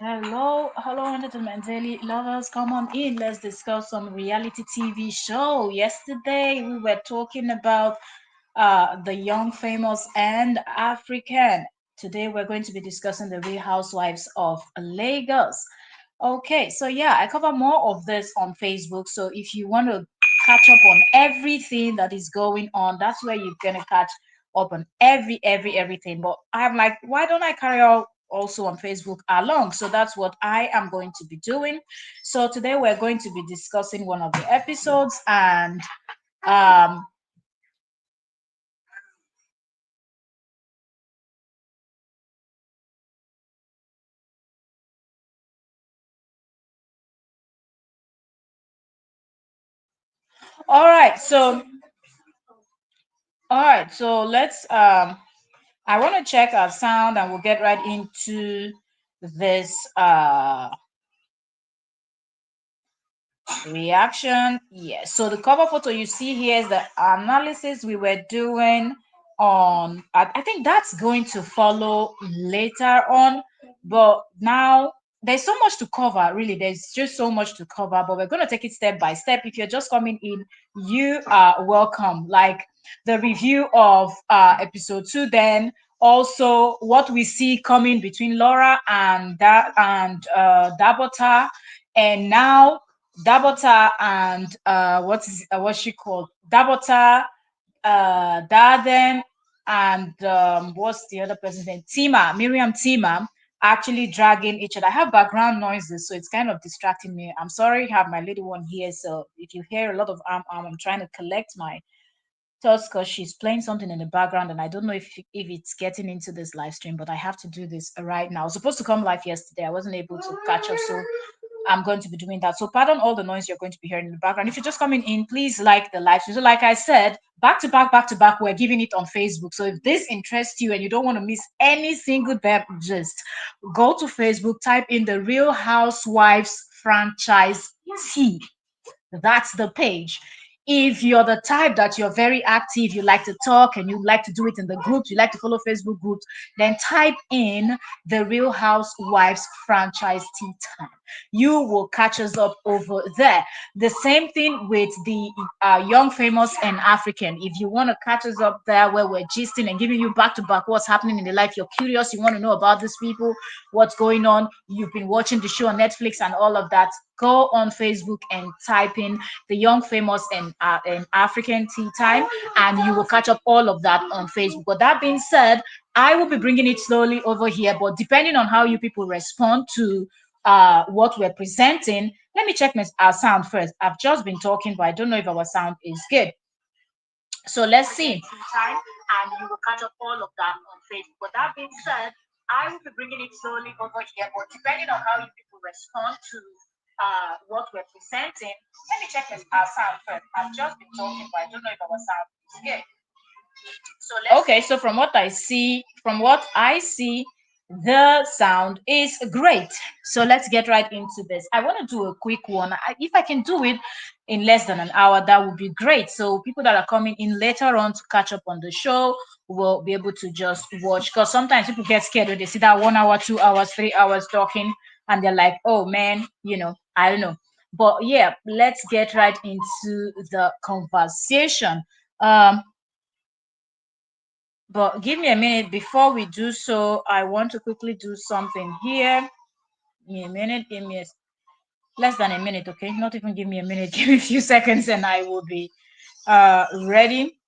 Hello, entertainment daily lovers. Come on in. Let's discuss some reality TV show. Yesterday we were talking about the young, famous, and African. Today we're going to be discussing the Real Housewives of Lagos. Okay, so yeah, I cover more of this on Facebook. So if you want to catch up on everything that is going on, that's where you're gonna catch up on everything. But I'm like, why don't I carry out also on Facebook along? So that's what I am going to be doing. So today we're going to be discussing one of the episodes, and um all right, so let's I want to check our sound and we'll get right into this reaction. Yes. So the cover photo you see here is the analysis we were doing on. I think that's going to follow later on, but now there's so much to cover. Really, there's just so much to cover. But we're going to take it step by step. If you're just coming in, you are welcome. Like the review of episode 2, then also what we see coming between Laura and Dabota, and now Dabota and what's she called? Dabota, Darden, and what's the other person's name? Tima, Miriam Tima, actually dragging each other. I have background noises, so it's kind of distracting me. I'm sorry, I have my little one here, so if you hear a lot of I'm trying to collect my thoughts because she's playing something in the background, and I don't know if it's getting into this live stream, but I have to do this right now. I was supposed to come live yesterday. I wasn't able to catch up, so I'm going to be doing that. So pardon all the noise you're going to be hearing in the background. If you're just coming in, please like the live stream. So like I said, back to back, we're giving it on Facebook. So if this interests you and you don't want to miss any single gist, go to Facebook, type in the Real Housewives franchise T. That's the page. If you're the type that you're very active, you like to talk and you like to do it in the groups, you like to follow Facebook groups, then type in the Real Housewives franchise tea time. You will catch us up over there. The same thing with the Young, Famous, and African. If you want to catch us up there where we're gisting and giving you back to back what's happening in the life, you're curious, you want to know about these people, what's going on, you've been watching the show on Netflix and all of that, go on Facebook and type in the Young, Famous, and African Tea Time, and you will catch up all of that on Facebook. But that being said, I will be bringing it slowly over here, but depending on how you people respond to what we're presenting, let me check our sound first. I've just been talking, but I don't know if our sound is good. So let's see. Time, and you will catch up all of that on Facebook. But that being said, I will be bringing it slowly over here. But depending on how you people respond to what we're presenting, let me check our sound first. I've just been talking, but I don't know if our sound is good. So okay, so from what I see, the sound is great. So let's get right into this. I want to do a quick one. If I can do it in less than an hour, that would be great. So people that are coming in later on to catch up on the show will be able to just watch. Because sometimes people get scared when they see that 1 hour, 2 hours, 3 hours talking, and they're like, "Oh man, I don't know." But yeah, let's get right into the conversation. Um, but give me a minute before we do so. I want to quickly do something here. Give me a minute. Less than a minute, okay? Not even give me a minute. Give me a few seconds, and I will be ready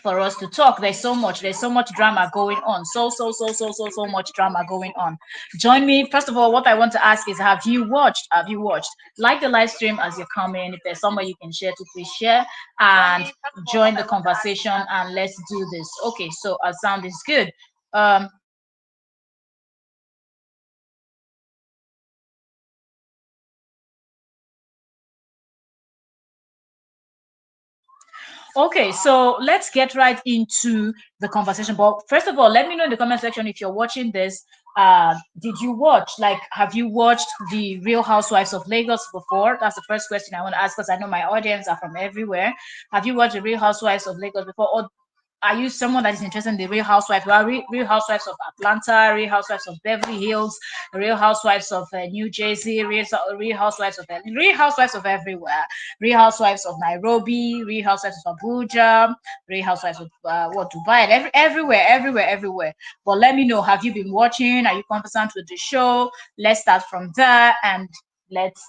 for us to talk. There's so much drama going on. So much drama going on. Join me. First of all, what I want to ask is, have you watched? Like the live stream as you come in. If there's somewhere you can share to, please share and join the conversation, and let's do this. Okay, so our sound is good. Um, Okay, so let's get right into the conversation. But first of all, let me know in the comment section if you're watching this. Did you watch? Like, have you watched the Real Housewives of Lagos before? That's the first question I want to ask because I know my audience are from everywhere. Have you watched the Real Housewives of Lagos before? Or are you someone that is interested in the Real Housewives? Well, Real Housewives of Atlanta, Real Housewives of Beverly Hills, Real Housewives of New Jersey, Real Housewives of Real Housewives of everywhere, Real Housewives of Nairobi, Real Housewives of Abuja, Real Housewives of what Dubai, and everywhere, everywhere, everywhere. But let me know, have you been watching? Are you conversant with the show? Let's start from there and let's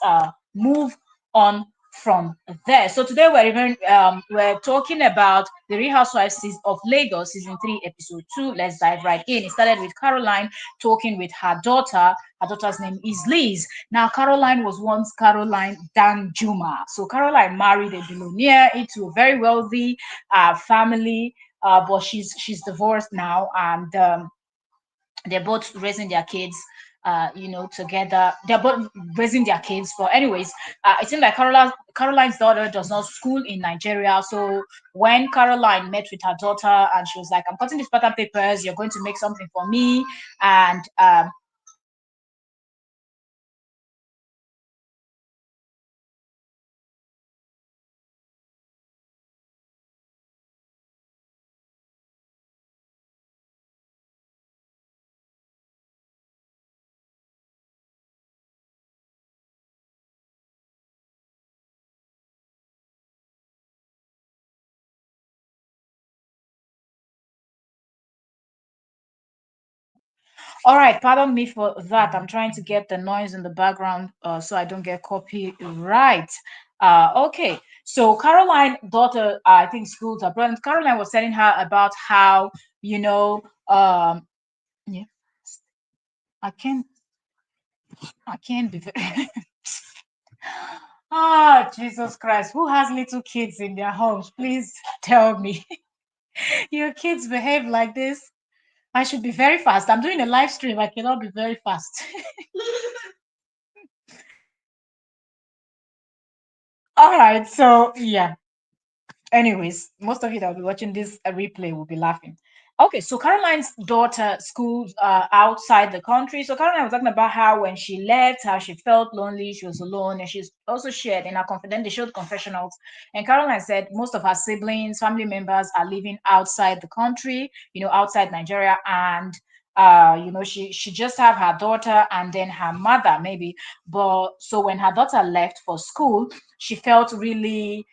move on from there. So today we're talking about the Real Housewives of Lagos season 3 episode 2. Let's dive right in. It started with Caroline talking with her daughter. Her daughter's name is Liz. Now Caroline was once Caroline Dan Juma. So Caroline married a billionaire into a very wealthy family, but she's divorced now, and they're both raising their kids together. They're both raising their kids. But anyways, it seems like Caroline's daughter does not school in Nigeria. So when Caroline met with her daughter and she was like, I'm cutting these pattern papers, you're going to make something for me. And all right, pardon me for that. I'm trying to get the noise in the background so I don't get copyright. Okay, so Caroline daughter, I think schools abroad. And Caroline was telling her about how yeah, I can't I can't be very Ah, Jesus Christ, who has little kids in their homes? Please tell me. Your kids behave like this. I should be very fast. I'm doing a live stream. I cannot be very fast. All right, so yeah. Anyways, most of you that will be watching this replay will be laughing. Okay, so Caroline's daughter schools outside the country. So Caroline was talking about how when she left, how she felt lonely, she was alone, and she's also shared in her confident. They showed confessionals, and Caroline said most of her siblings, family members are living outside the country, outside Nigeria, and she just have her daughter and then her mother maybe. But so when her daughter left for school, she felt really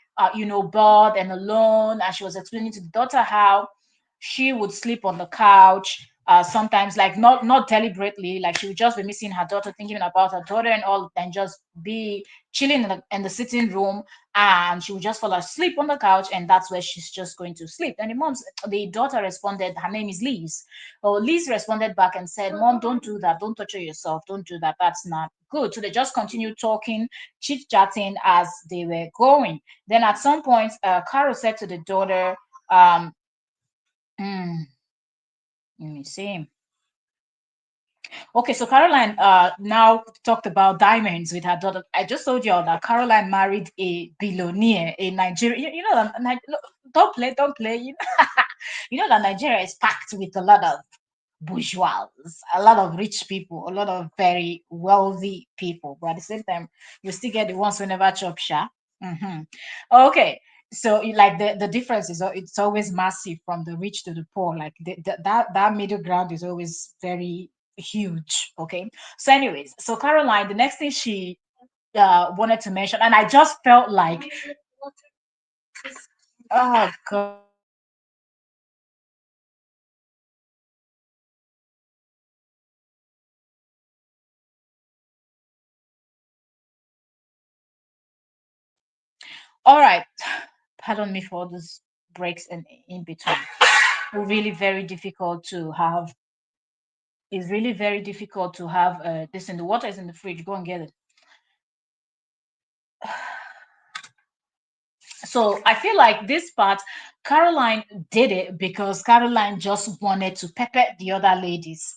bored and alone. And she was explaining to the daughter how she would sleep on the couch sometimes, like not deliberately, like she would just be missing her daughter, thinking about her daughter and all, and just be chilling in the sitting room, and she would just fall asleep on the couch, and that's where she's just going to sleep. And the daughter responded, her name is Liz. Oh, Liz responded back and said, Mom, don't do that, don't torture yourself, don't do that, that's not good. So they just continued talking, chit chatting as they were going. Then at some point, Carol said to the daughter, hmm, let me see. Okay, so Caroline now talked about diamonds with her daughter. I just told you all that Caroline married a billionaire, a Nigerian. You know that look, don't play. You know that Nigeria is packed with a lot of bourgeois, a lot of rich people, a lot of very wealthy people. But at the same time, you still get the ones who never chop sha. hmm Okay, so like the difference is it's always massive from the rich to the poor. Like that middle ground is always very huge. Okay. So, anyways, so Caroline, the next thing she wanted to mention, and I just felt like, oh God. All right. Pardon me for those breaks and in between. Really very difficult to have. It's really very difficult to have this in the water is in the fridge. Go and get it. So I feel like this part, Caroline did it because Caroline just wanted to pepper the other ladies.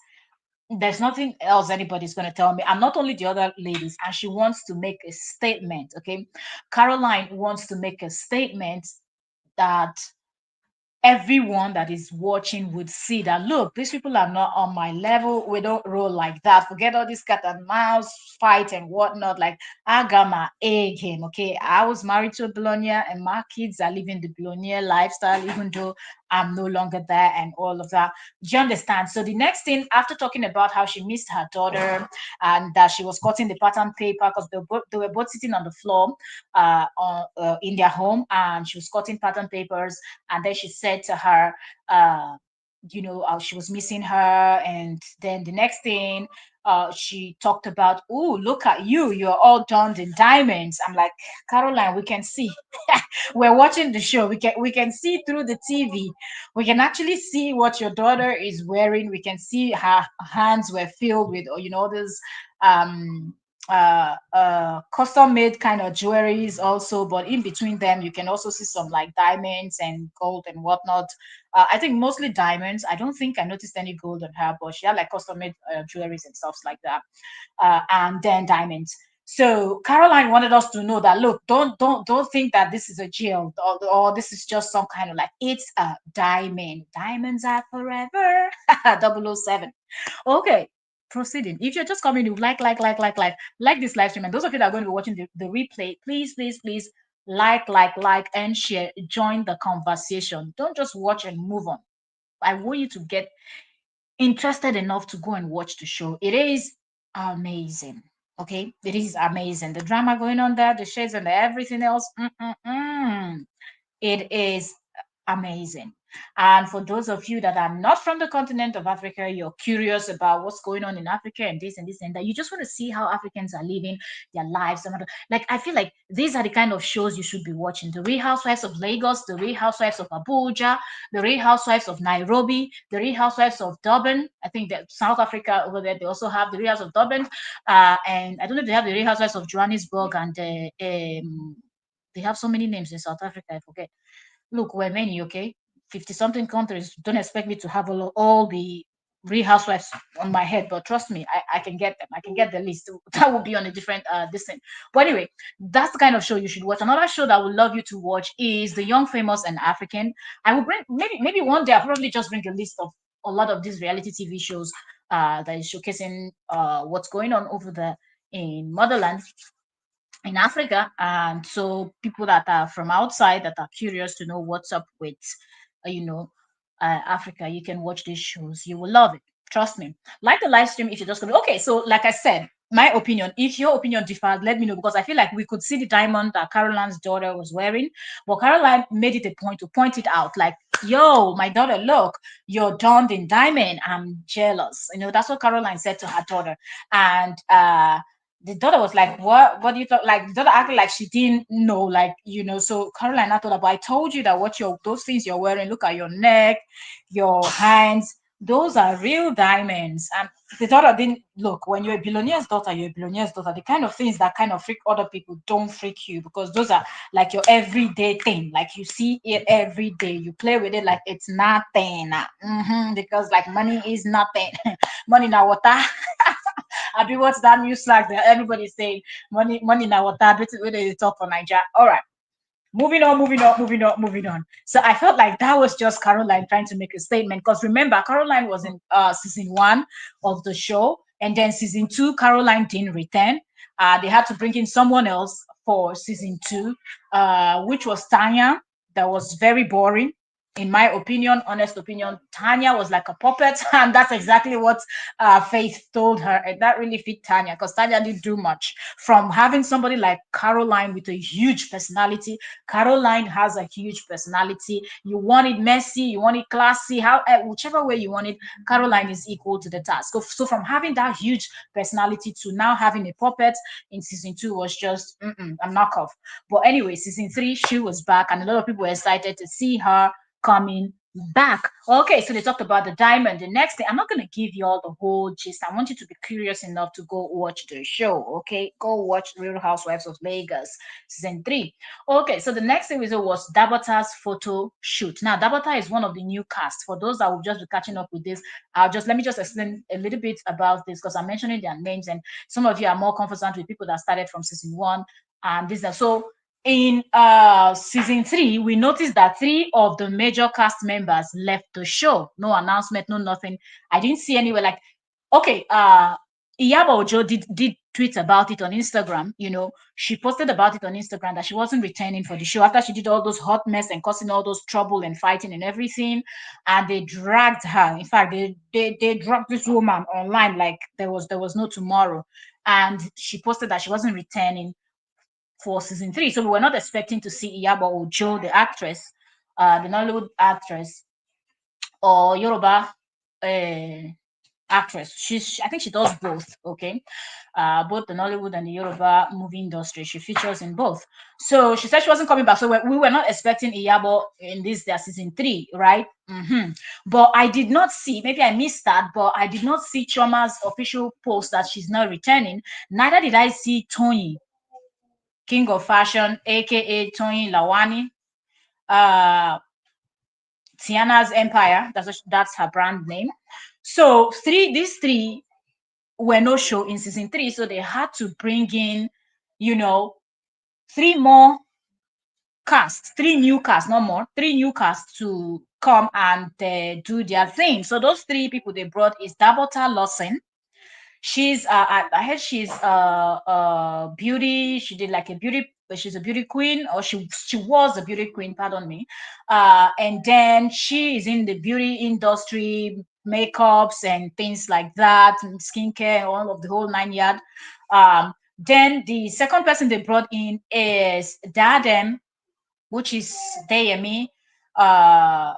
There's nothing else anybody's going to tell me. I'm not only the other ladies, and she wants to make a statement. Okay. Caroline wants to make a statement that everyone that is watching would see that, look, these people are not on my level. We don't roll like that. Forget all this cat and mouse fight and whatnot. Like, I got my A game. Okay, I was married to a billionaire and my kids are living the billionaire lifestyle, even though I'm no longer there and all of that. Do you understand? So the next thing, after talking about how she missed her daughter and that she was cutting the pattern paper because they were both sitting on the floor in their home, and she was cutting pattern papers, and then she said to her, uh, she was missing her. And then the next thing, she talked about, oh, look at you, you're all donned in diamonds. I'm like, Caroline, we can see. We're watching the show. We can see through the TV. We can actually see what your daughter is wearing. We can see her hands were filled with, all those um custom made kind of jewelries also, but in between them you can also see some like diamonds and gold and whatnot. I think mostly diamonds. I don't think I noticed any gold on her, but she had like custom made jewelries and stuff like that, and then diamonds. So Caroline wanted us to know that, look, don't think that this is a jail, or this is just some kind of like, it's a diamond. Diamonds are forever. 007. Okay, proceeding. If you're just coming, you like this live stream, and those of you that are going to be watching the replay, please, please, please like, and share. Join the conversation. Don't just watch and move on. I want you to get interested enough to go and watch the show. It is amazing. Okay, it is amazing. The drama going on there, the shades and everything else. It is amazing. And for those of you that are not from the continent of Africa, you're curious about what's going on in Africa and this and this and that. You just want to see how Africans are living their lives. Like, I feel like these are the kind of shows you should be watching. The Real Housewives of Lagos, the Real Housewives of Abuja, the Real Housewives of Nairobi, the Real Housewives of Durban. I think that South Africa over there, they also have the Real Housewives of Durban. And I don't know if they have the Real Housewives of Johannesburg, and they have so many names in South Africa, I forget. Look, we're many, okay? 50 something countries. Don't expect me to have all the Real Housewives on my head, but trust me, I can get them. I can get the list. That will be on a different this thing. But anyway, that's the kind of show you should watch. Another show that I would love you to watch is The Young, Famous, and African. I will bring, maybe one day I'll probably just bring a list of a lot of these reality TV shows that is showcasing what's going on over there in motherland, in Africa. And so people that are from outside that are curious to know what's up with, Africa, you can watch these shows. You will love it. Trust me. Like the live stream if you're just going to. Okay, so like I said, my opinion, if your opinion differs, let me know, because I feel like we could see the diamond that Caroline's daughter was wearing, but Caroline made it a point to point it out like, yo, my daughter, look, you're donned in diamond. I'm jealous. That's what Caroline said to her daughter. And the daughter was like, what do you thought? Like, the daughter acted like she didn't know, like, so Caroline, I thought about, I told you that those things you're wearing, look at your neck, your hands, those are real diamonds. And the daughter didn't look. When you're a billionaire's daughter, you're a billionaire's daughter. The kind of things that kind of freak other people don't freak you, because those are like your everyday thing. Like, you see it every day. You play with it like it's nothing. Because like money is nothing. Money now water. I be what's that new slack that everybody's saying, money now water. Where they talk for Nigeria. All right. Moving on. So I felt like that was just Caroline trying to make a statement. Because remember, Caroline was in season 1 of the show, and then season 2, Caroline didn't return. They had to bring in someone else for season 2, which was Tanya. That was very boring. In my opinion, honest opinion, Tanya was like a puppet, and that's exactly what Faith told her, and that really fit Tanya, because Tanya didn't do much. From having somebody like Caroline with a huge personality, Caroline has a huge personality. You want it messy, you want it classy, whichever way you want it, Caroline is equal to the task. So from having that huge personality to now having a puppet in season 2 was just a knockoff. But anyway, season 3, she was back, and a lot of people were excited to see her coming back. Okay, so they talked about the diamond. The next thing, I'm not going to give you all the whole gist. I want you to be curious enough to go watch the show. Okay, go watch Real Housewives of Lagos season 3. Okay, so the next thing was Dabata's photo shoot. Now, Dabata is one of the new cast. For those that will just be catching up with this, let me just explain a little bit about this, because I'm mentioning their names, and some of you are more conversant with people that started from season 1 and this. So in season 3, we noticed that 3 of the major cast members left the show. No announcement, no nothing. I didn't see anywhere like, okay, Iyabo Ojo did tweet about it on Instagram. She posted about it on Instagram that she wasn't returning for the show after she did all those hot mess and causing all those trouble and fighting and everything. And they dragged her. In fact, they dragged this woman online like there was no tomorrow. And she posted that she wasn't returning for season 3. So we were not expecting to see Iyabo Ojo, the actress, the Nollywood actress, or Yoruba uh, actress. I think she does both. Okay, both the Nollywood and the Yoruba movie industry. She features in both. So she said she wasn't coming back. So we were not expecting Iyabo in this their season 3, right? But I did not see. Maybe I missed that, but I did not see Choma's official post that she's not returning. Neither did I see Tony, King of Fashion, aka Tony Lawani. Uh, Tiana's Empire. That's her brand name. So these three were no show in season 3, so they had to bring in, you know, three more casts, three new casts, not more, three new casts to come and do their thing. So those three people they brought is Dabota Lawson. She's I heard she's beauty. She did like a beauty. She's a beauty queen, or she was a beauty queen. Pardon me. And then she is in the beauty industry, makeups and things like that, and skincare, all of the whole 9 yard. Then the second person they brought in is Dadem, which is Deyemi, uh,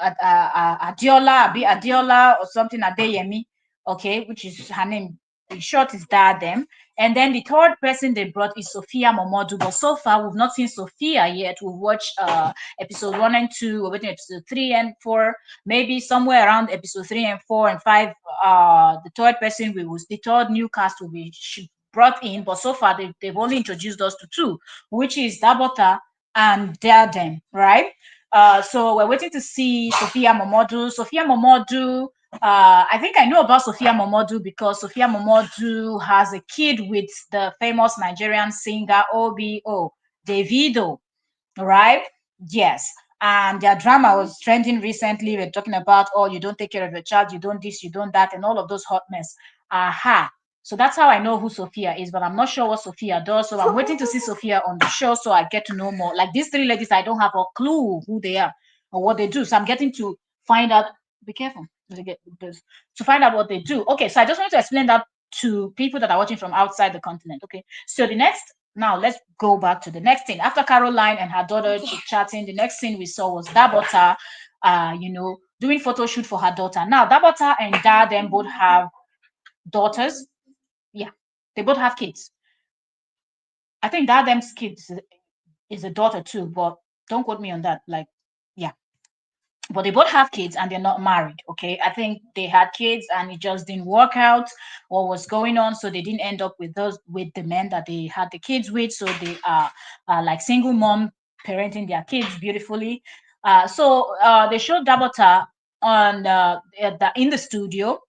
Adiola, Adiola or something, Adeyemi, okay, which is her name. In short, is Dadem. And then the third person they brought is Sophia Momodu. But so far, we've not seen Sophia yet. We've watched episode 1 and 2. We're waiting episode 3 and 4. Maybe somewhere around episode 3 and 4 and 5. The third person the third new cast will be brought in. But so far, they've only introduced us to two, which is Dabota and Diadem, right? So we're waiting to see Sophia Momodu. Sophia Momodu, I think I know about Sophia Momodu because Sophia Momodu has a kid with the famous Nigerian singer OBO, Davido, right? Yes. And their drama was trending recently. We're talking about, oh, you don't take care of your child, you don't this, you don't that, and all of those hot mess. Aha. So that's how I know who Sophia is, but I'm not sure what Sophia does. So I'm waiting to see Sophia on the show so I get to know more. Like these three ladies, I don't have a clue who they are or what they do. So I'm getting to find out. Be careful to get this to find out what they do. Okay, so I just wanted to explain that to people that are watching from outside the continent. Okay, so now let's go back to the next thing. After Caroline and her daughter chatting, the next thing we saw was Dabota, doing photo shoot for her daughter. Now Dabota and Dad then both have daughters. Yeah, they both have kids. I think Dadem's kids is a daughter too, but don't quote me on that. Like, yeah, but they both have kids and they're not married. Okay, I think they had kids and it just didn't work out what was going on, so they didn't end up with the men that they had the kids with. So they are like single mom parenting their kids beautifully. So they showed Dabota on in the studio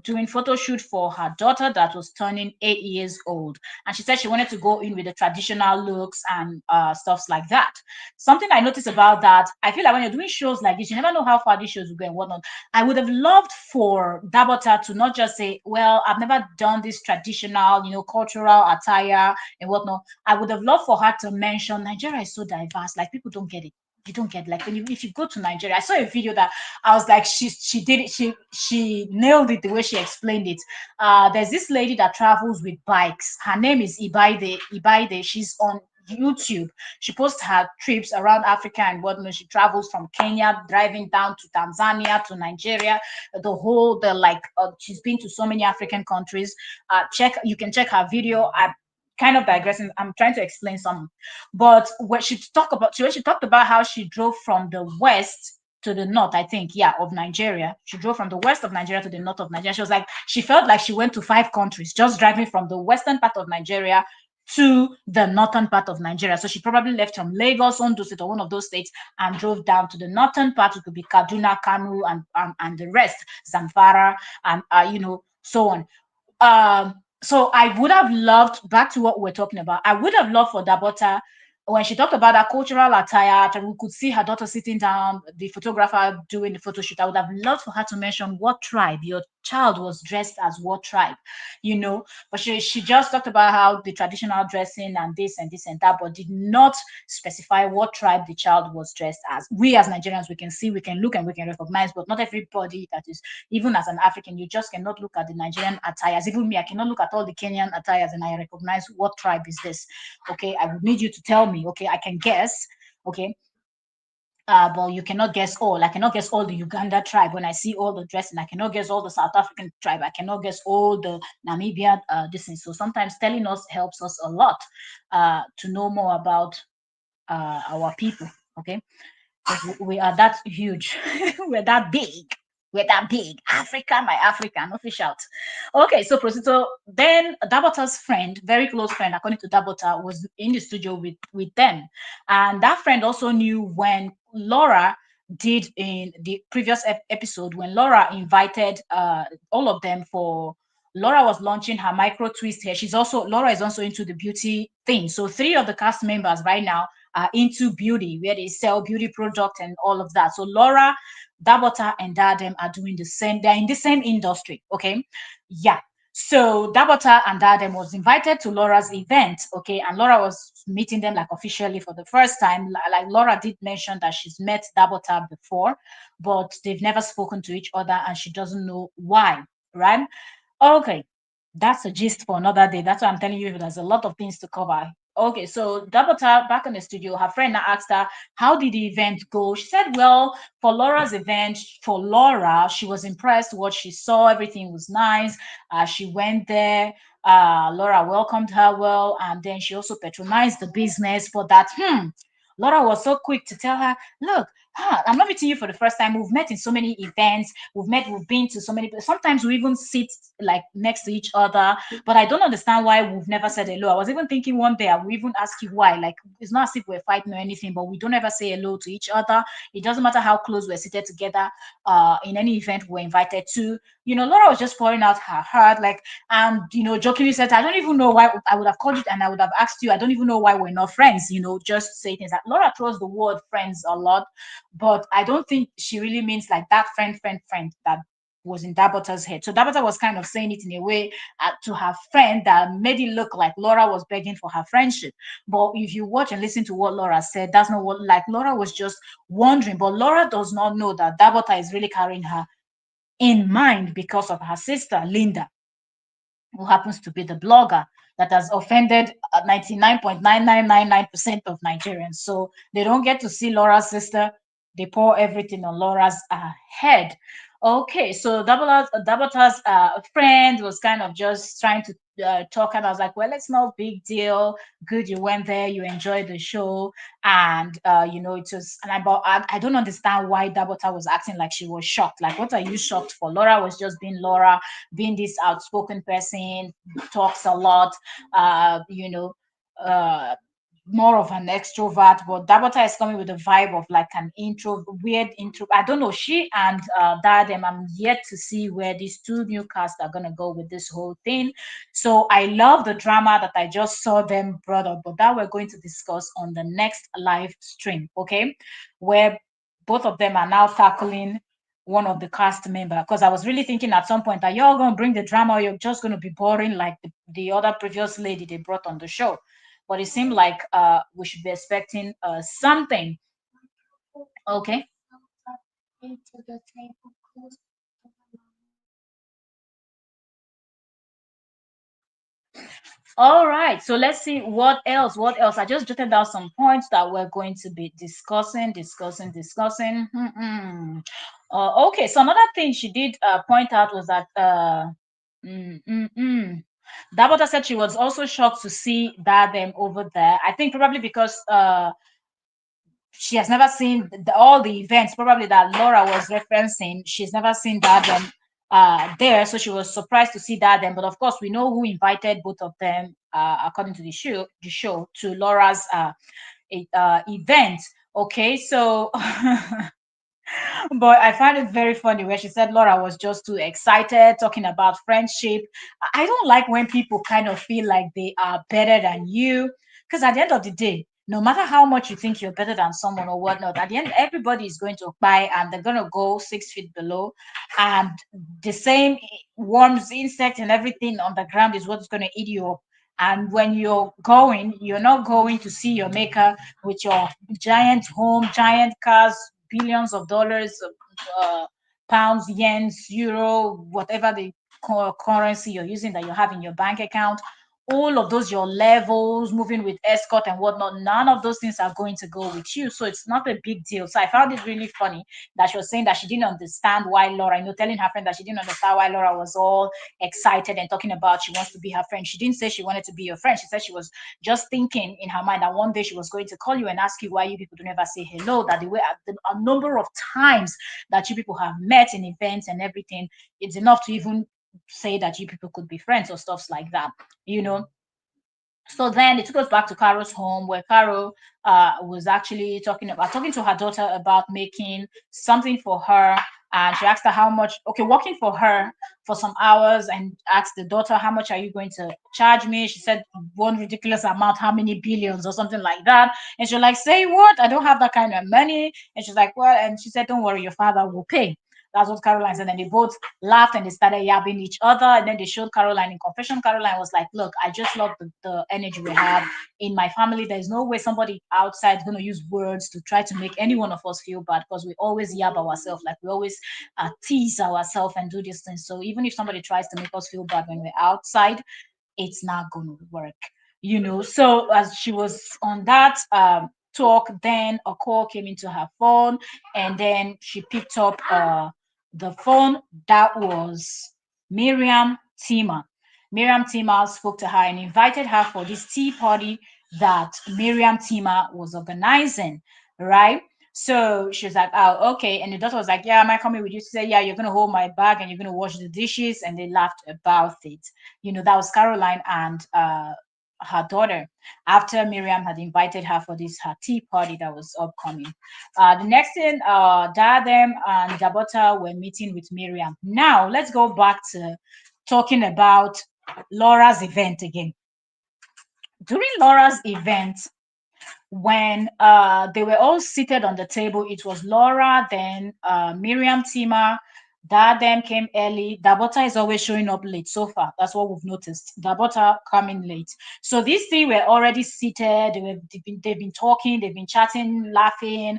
doing photo shoot for her daughter that was turning 8 years old, and she said she wanted to go in with the traditional looks and stuffs like that. Something I noticed about that, I feel like when you're doing shows like this, you never know how far these shows will go and whatnot. I would have loved for Dabota to not just say, well, I've never done this traditional, cultural attire and whatnot. I would have loved for her to mention Nigeria is so diverse, like people don't get it. You don't get, like, if you go to Nigeria. I saw a video that I was like, she did it, she nailed it the way she explained it. There's this lady that travels with bikes. Her name is Ibaide. She's on YouTube. She posts her trips around Africa and whatnot. She travels from Kenya, driving down to Tanzania, to Nigeria, she's been to so many African countries. You can check her video. I kind of digressing. I'm trying to explain something. But when she talked about how she drove from the west to the north, I think, yeah, of Nigeria. She drove from the west of Nigeria to the north of Nigeria. She was like, she felt like she went to 5 countries just driving from the western part of Nigeria to the northern part of Nigeria. So she probably left from Lagos, Ondo State, or one of those states, and drove down to the northern part. It could be Kaduna, Kanu, and the rest, Zamfara, and so on. So I would have loved, back to what we're talking about, I would have loved for Dabota when she talked about her cultural attire, we could see her daughter sitting down, the photographer doing the photo shoot. I would have loved for her to mention what tribe your child was dressed as, what tribe, you know. But she just talked about how the traditional dressing and this and that, but did not specify what tribe the child was dressed as. We as Nigerians, we can see, we can look, and we can recognize, but not everybody that is, even as an African, you just cannot look at the Nigerian attires. Even me, I cannot look at all the Kenyan attires and I recognize what tribe is this. Okay, I would need you to tell me. Okay, I can guess. Okay, but you cannot guess all. I cannot guess all the Uganda tribe when I see all the dressing. I cannot guess all the South African tribe. I cannot guess all the Namibia this thing. So sometimes telling us helps us a lot to know more about our people. Okay, we are that huge. We're that big. We're that big. Africa, my African, official. Okay, so Prosito, then Dabota's friend, very close friend, according to Dabota, was in the studio with them. And that friend also knew when Laura did in the previous episode, when Laura invited all of them for Laura was launching her micro twist hair. Laura is also into the beauty thing. So three of the cast members right now are into beauty, where they sell beauty product and all of that. So Laura, Dabota, and Dadem are doing the same. They're in the same industry. Okay, yeah. So Dabota and Dadem was invited to Laura's event. Okay, and Laura was meeting them like officially for the first time. Like Laura did mention that she's met Dabota before, but they've never spoken to each other, and she doesn't know why. Right? Okay, that's a gist for another day. That's why I'm telling you there's a lot of things to cover. Okay, so Dabota back in the studio, her friend now asked her, how did the event go? She said, well, for Laura's event, for Laura, she was impressed what she saw. Everything was nice. She went there. Laura welcomed her well, and then she also patronized the business for that. Laura was so quick to tell her, look, I'm not meeting you for the first time. We've met in so many events. We've been to so many. Sometimes we even sit like next to each other. But I don't understand why we've never said hello. I was even thinking one day I will even ask you why. Like it's not as if we're fighting or anything, but we don't ever say hello to each other. It doesn't matter how close we're seated together. In any event we're invited to. Laura was just pouring out her heart, like, and jokingly said, I don't even know why I would have called you and I would have asked you. I don't even know why we're not friends. Just say things like Laura throws the word friends a lot, but I don't think she really means like that friend that was in Dabota's head. So Dabota was kind of saying it in a way to her friend that made it look like Laura was begging for her friendship. But if you watch and listen to what Laura said, that's not what, like, Laura was just wondering. But Laura does not know that Dabota is really carrying her in mind because of her sister, Linda, who happens to be the blogger that has offended 99.9999% of Nigerians. So they don't get to see Laura's sister. They pour everything on Laura's head. Okay, so Dabota's friend was kind of just trying to talk, and I was like, well, it's no big deal. Good, you went there, you enjoyed the show, and it was. And I don't understand why Dabota was acting like she was shocked. Like, what are you shocked for? Laura was just being Laura, being this outspoken person, talks a lot, uh, more of an extrovert, but Dabota is coming with a vibe of like an weird intro. I don't know. She and Dadem, I'm yet to see where these two new casts are gonna go with this whole thing. So I love the drama that I just saw them brought up, but that we're going to discuss on the next live stream, okay? Where both of them are now tackling one of the cast member, because I was really thinking at some point that you're gonna bring the drama, or you're just gonna be boring like the other previous lady they brought on the show. But it seemed like we should be expecting something. Okay. All right. So let's see what else. What else? I just jotted down some points that we're going to be discussing. Okay. So another thing she did point out was that mm, mm, mm. Dabota said she was also shocked to see them over there. I think probably because she has never seen all the events probably that Laura was referencing. She's never seen Darden there, so she was surprised to see Darden. But of course, we know who invited both of them, according to the show to Laura's event. Okay, so but I find it very funny where she said Laura was just too excited talking about friendship. I don't like when people kind of feel like they are better than you, because at the end of the day, no matter how much you think you're better than someone or whatnot, at the end, everybody is going to buy and they're going to go 6 feet below. And the same worms, insects, and everything on the ground is what's going to eat you up. And when you're going, you're not going to see your maker with your giant home, giant cars, billions of dollars, uh, pounds, yens, euro, whatever the currency you're using that you have in your bank account. All of those, your levels, moving with escort and whatnot, none of those things are going to go with you. So it's not a big deal. So I found it really funny that she was saying that she didn't understand why Laura, telling her friend that she didn't understand why Laura was all excited and talking about she wants to be her friend. She didn't say she wanted to be your friend. She said she was just thinking in her mind that one day she was going to call you and ask you why you people do never say hello. That the way a number of times that you people have met in events and everything, it's enough to even say that you people could be friends or stuffs like that, you know. So then it took us back to Carol's home, where Carol was actually talking to her daughter about making something for her. And she asked her how much, okay, working for her for some hours, and asked the daughter, how much are you going to charge me? She said one ridiculous amount, how many billions or something like that. And she was like, say what? I don't have that kind of money. And she's like, well, and she said, don't worry, your father will pay. That's what Caroline said. And they both laughed and they started yabbing each other. And then they showed Caroline in confession. Caroline was like, look, I just love the energy we have in my family. There's no way somebody outside is going to use words to try to make any one of us feel bad, because we always yab ourselves. Like, we always tease ourselves and do these things. So even if somebody tries to make us feel bad when we're outside, it's not going to work, So as she was on that talk, then a call came into her phone, and then she picked up the phone. That was Miriam Tima. Miriam Tima spoke to her and invited her for this tea party that Miriam Tima was organizing, right? So she was like, oh, okay. And the daughter was like, yeah, am I coming with you? She said, yeah, you're going to hold my bag and you're going to wash the dishes. And they laughed about it. That was Caroline and her daughter, after Miriam had invited her for this her tea party that was upcoming. The next thing, Dadem and Dabota were meeting with Miriam. Now let's go back to talking about Laura's event again. During Laura's event, when they were all seated on the table, it was Laura, then Miriam Tima. Dad then came early. Dabota is always showing up late so far. That's what we've noticed. Dabota coming late. So these three were already seated. They've been talking, they've been chatting, laughing.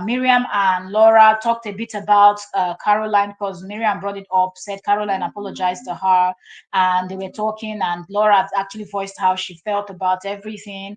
Miriam and Laura talked a bit about Caroline, because Miriam brought it up, said Caroline apologized to her, and they were talking, and Laura actually voiced how she felt about everything.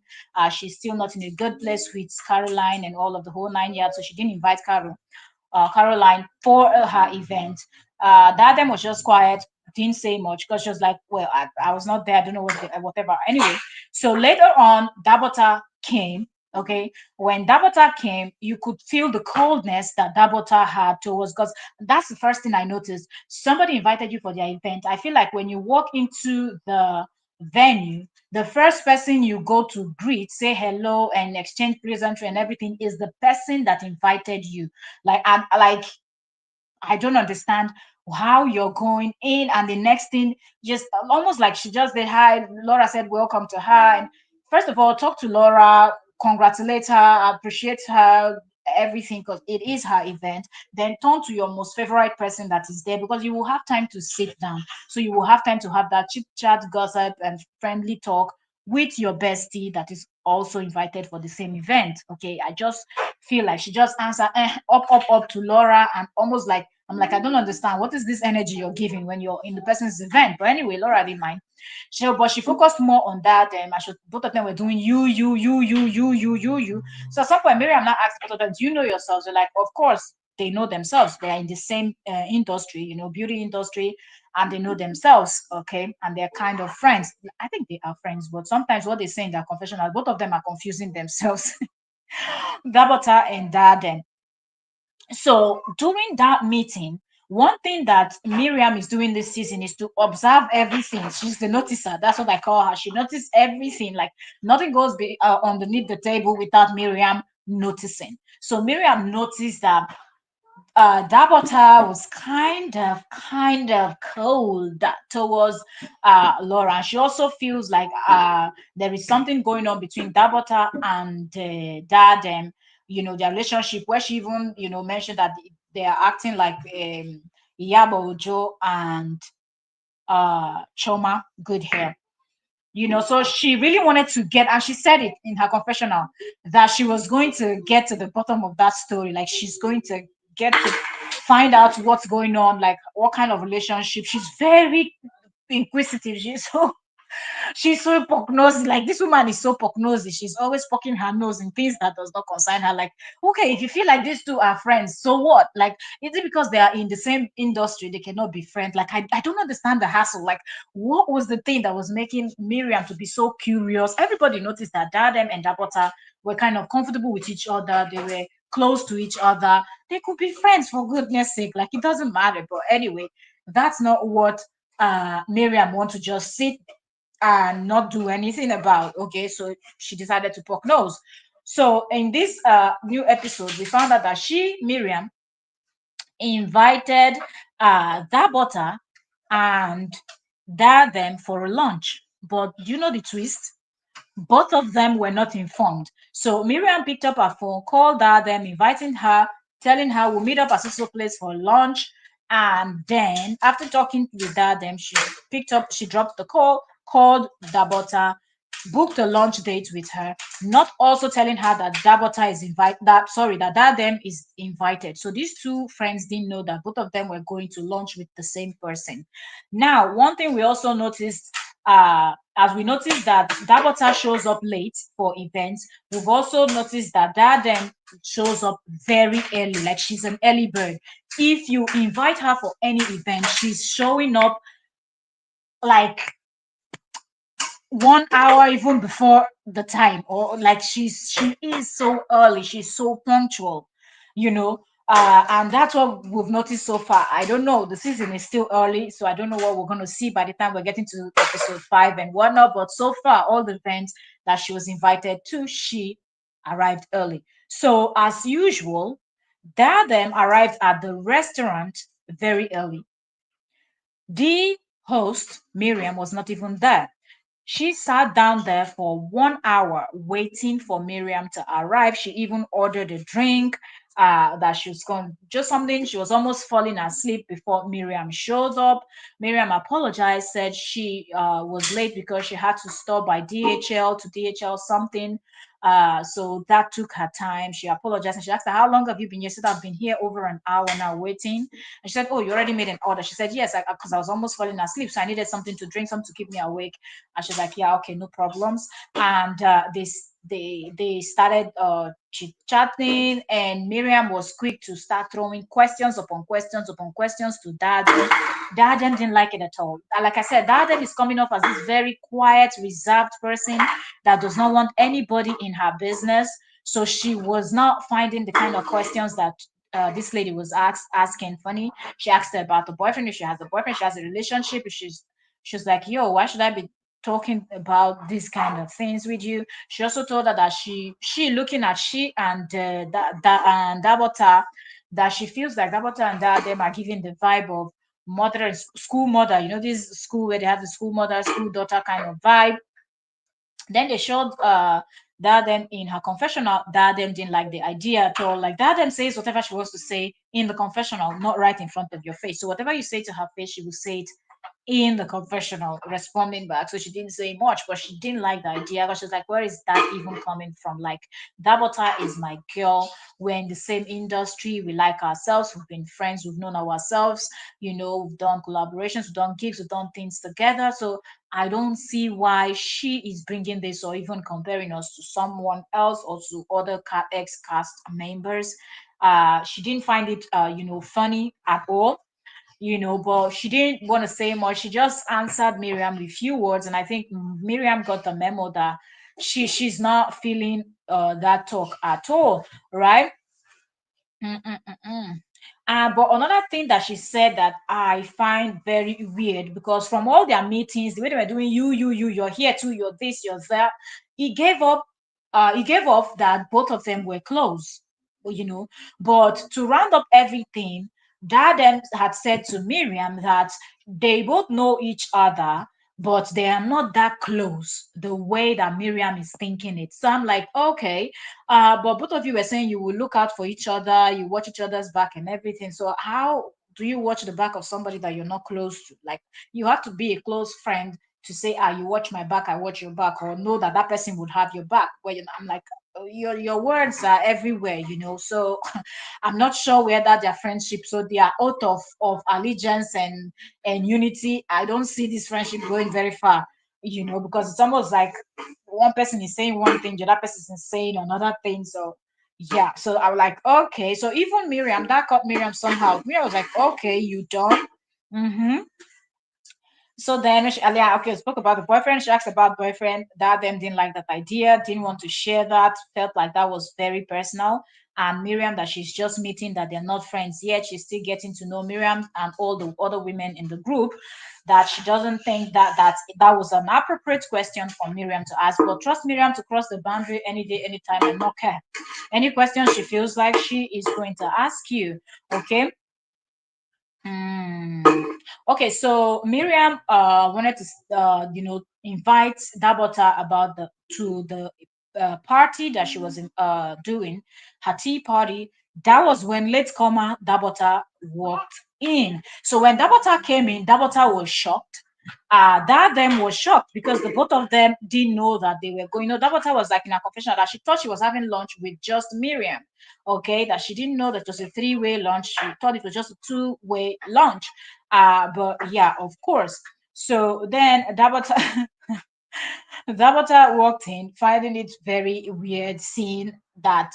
She's still not in a good place with Caroline and all of the whole 9 yards, so she didn't invite Caroline for her event. That time was just quiet, didn't say much, because she was like, well, I was not there, I don't know whatever. Anyway, so later on, Dabota came. Okay, when Dabota came, you could feel the coldness that Dabota had towards, because that's the first thing I noticed. Somebody invited you for their event. I feel like when you walk into the venue, the first person you go to greet, say hello, and exchange pleasantry and everything is the person that invited you. Like I don't understand how you're going in, and the next thing, just almost like she just did hi. Laura said welcome to her, and first of all, talk to Laura, congratulate her, appreciate her, everything, because it is her event. Then turn to your most favorite person that is there, because you will have time to sit down. So you will have time to have that chit chat, gossip, and friendly talk with your bestie that is also invited for the same event. Okay, I just feel like she just answered up to Laura, and almost like, I'm like, I don't understand. What is this energy you're giving when you're in the person's event? But anyway, Laura didn't mind. But she focused more on that. And both of them were doing you. So at some point, Miriam now asked both of them, do you know yourselves? They're like, of course, they know themselves. They are in the same industry, beauty industry, and they know themselves, okay? And they're kind of friends. I think they are friends, but sometimes what they say in their confessional, both of them are confusing themselves. Dabota and Darden. So during that meeting, one thing that Miriam is doing this season is to observe everything. She's the noticer. That's what I call her. She notices everything. Like, nothing goes underneath the table without Miriam noticing. So Miriam noticed that Dabota was kind of cold towards Laura. And she also feels like there is something going on between Dabota and Dadem, their relationship, where she even, mentioned that they are acting like Iyabo Ojo and Choma Good Hair. So she really wanted to get, and she said it in her confessional, that she was going to get to the bottom of that story. Like, she's going to get to find out what's going on, like what kind of relationship. She's very inquisitive. She's so pugnosy. Like, this woman is so pugnosy. She's always poking her nose in things that does not concern her. Like, okay, if you feel like these two are friends, so what? Like, is it because they are in the same industry they cannot be friends? Like, I don't understand the hassle. Like, what was the thing that was making Miriam to be so curious? Everybody noticed that Dadem and Dabota were kind of comfortable with each other. They were close to each other. They could be friends, for goodness sake. Like, it doesn't matter. But anyway, that's not what Miriam want to just sit and not do anything about. Okay, so she decided to poke nose. So in this new episode, we found out that Miriam, invited Dabota and them for a lunch. But you know the twist? Both of them were not informed. So Miriam picked up her phone, called her, them, inviting her, telling her we'll meet up at social place for lunch. And then after talking with her, them, she dropped the call, called Dabota, booked a lunch date with her, not also telling her that Dabota is invited, that Dadem is invited. So these two friends didn't know that both of them were going to lunch with the same person. Now, one thing we also noticed, as we noticed that Dabota shows up late for events, we've also noticed that Dadem shows up very early, like she's an early bird. If you invite her for any event, she's showing up like 1 hour even before the time, or like she is so early, she's so punctual, and that's what we've noticed so far. I don't know, the season is still early, so I don't know what we're going to see by the time we're getting to episode 5 and whatnot, but so far all the events that she was invited to, she arrived early. So as usual, Dadem arrived at the restaurant very early. The host, Miriam, was not even there. She sat down there for 1 hour waiting for Miriam to arrive. She even ordered a drink, that she was going, just something. She was almost falling asleep before Miriam showed up. Miriam apologized, said she was late because she had to stop by DHL to DHL something. So that took her time. She apologized and she asked her, "How long have you been here?" She said, "I've been here over an hour now waiting." And she said, "Oh, you already made an order?" She said, "Yes, because I was almost falling asleep. So I needed something to drink, something to keep me awake." And she's like, "Yeah, okay, no problems." And they started chit chatting, and Miriam was quick to start throwing questions upon questions upon questions to Dadem. Dadem didn't like it at all. Like I said, Dadem is coming off as this very quiet, reserved person that does not want anybody in her business. So she was not finding the kind of questions that this lady was asking funny. She asked her about the boyfriend, if she has a boyfriend, she has a relationship. If she's like, "Yo, why should I be talking about these kind of things with you?" She also told her that she looking at she and and Dabota, that she feels like Dabota and them are giving the vibe of mother and school mother. This school where they have the school mother, school daughter kind of vibe. Then they showed Dadem in her confessional. Dadem didn't like the idea at all. Like, Dadem says whatever she wants to say in the confessional, not right in front of your face. So whatever you say to her face, she will say it in the confessional, responding back. So she didn't say much, but she didn't like the idea because she's like, "Where is that even coming from? Like, Dabota is my girl. We're in the same industry. We like ourselves. We've been friends. We've known ourselves. We've done collaborations, we've done gigs, we've done things together. So I don't see why she is bringing this or even comparing us to someone else or to other ex-cast members." She didn't find it, funny at all, but she didn't want to say much. She just answered Miriam with few words, and I think Miriam got the memo that she's not feeling that talk at all, right? Mm-mm-mm-mm. But another thing that she said that I find very weird, because from all their meetings, the way they were doing, you're here too, you're this, you're that, he gave up. He gave off that both of them were close. you know. But to round up everything, Dadem had said to Miriam that they both know each other, but they are not that close the way that Miriam is thinking it. So I'm like, okay, but both of you were saying you will look out for each other, you watch each other's back and everything. So how do you watch the back of somebody that you're not close to? Like, you have to be a close friend to say, you watch my back, I watch your back, or know that that person would have your back. But I'm like, your words are everywhere, So I'm not sure whether their friendship, so their oath of allegiance and unity, I don't see this friendship going very far, because it's almost like one person is saying one thing, the other person is saying another thing. So yeah, so I was like, okay. So even Miriam, that caught Miriam somehow. Miriam was like, okay, you done. Mm-hmm. So then, yeah, okay, spoke about the boyfriend. She asked about boyfriend. That them didn't like that idea, didn't want to share that, felt like that was very personal. And Miriam, that she's just meeting, that they're not friends yet. She's still getting to know Miriam and all the other women in the group. That she doesn't think that was an appropriate question for Miriam to ask. But trust Miriam to cross the boundary any day, anytime, and not care. Any question she feels like she is going to ask you. Okay. Mm. Okay, so Miriam wanted to invite Dabota about the party that she was doing, her tea party. That was when latecomer Dabota walked in. So when Dabota came in, Dabota was shocked. That them was shocked because the both of them didn't know that they were going. Dabota was like in a confession that she thought she was having lunch with just Miriam. Okay, that she didn't know that it was a three-way lunch. She thought it was just a two-way lunch. But yeah, of course. So then Dabota Dabota walked in, finding it very weird, seeing that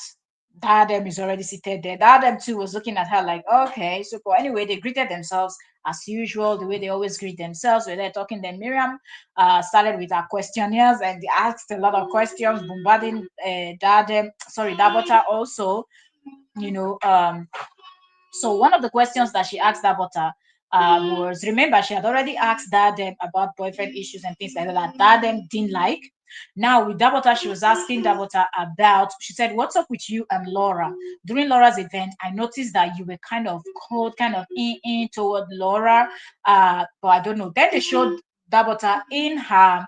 Adam is already seated there. Adam too was looking at her like, okay, so cool. Anyway, they greeted themselves as usual, the way they always greet themselves. When they're talking, then Miriam started with her questionnaires and they asked a lot of questions, bombarding Dabota also, you know. So one of the questions that she asked Dabota was, remember, she had already asked Dadem about boyfriend issues and things like that. Dadem didn't like. Now with Dabota, she was asking Dabota about. She said, "What's up with you and Laura? During Laura's event, I noticed that you were kind of cold, kind of in toward Laura. But I don't know." Then they showed Dabota in her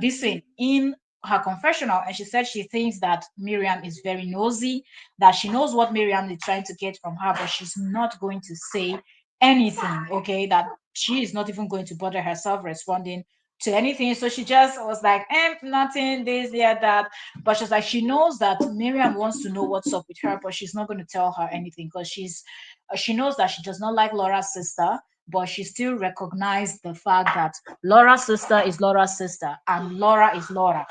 this thing in her confessional, and she said she thinks that Miriam is very nosy, that she knows what Miriam is trying to get from her, but she's not going to say anything. Okay, that she is not even going to bother herself responding to anything. So she just was like, nothing, this, yeah, that. But she's like, she knows that Miriam wants to know what's up with her, but she's not going to tell her anything because she knows that she does not like Laura's sister, but she still recognized the fact that Laura's sister is Laura's sister and Laura is Laura.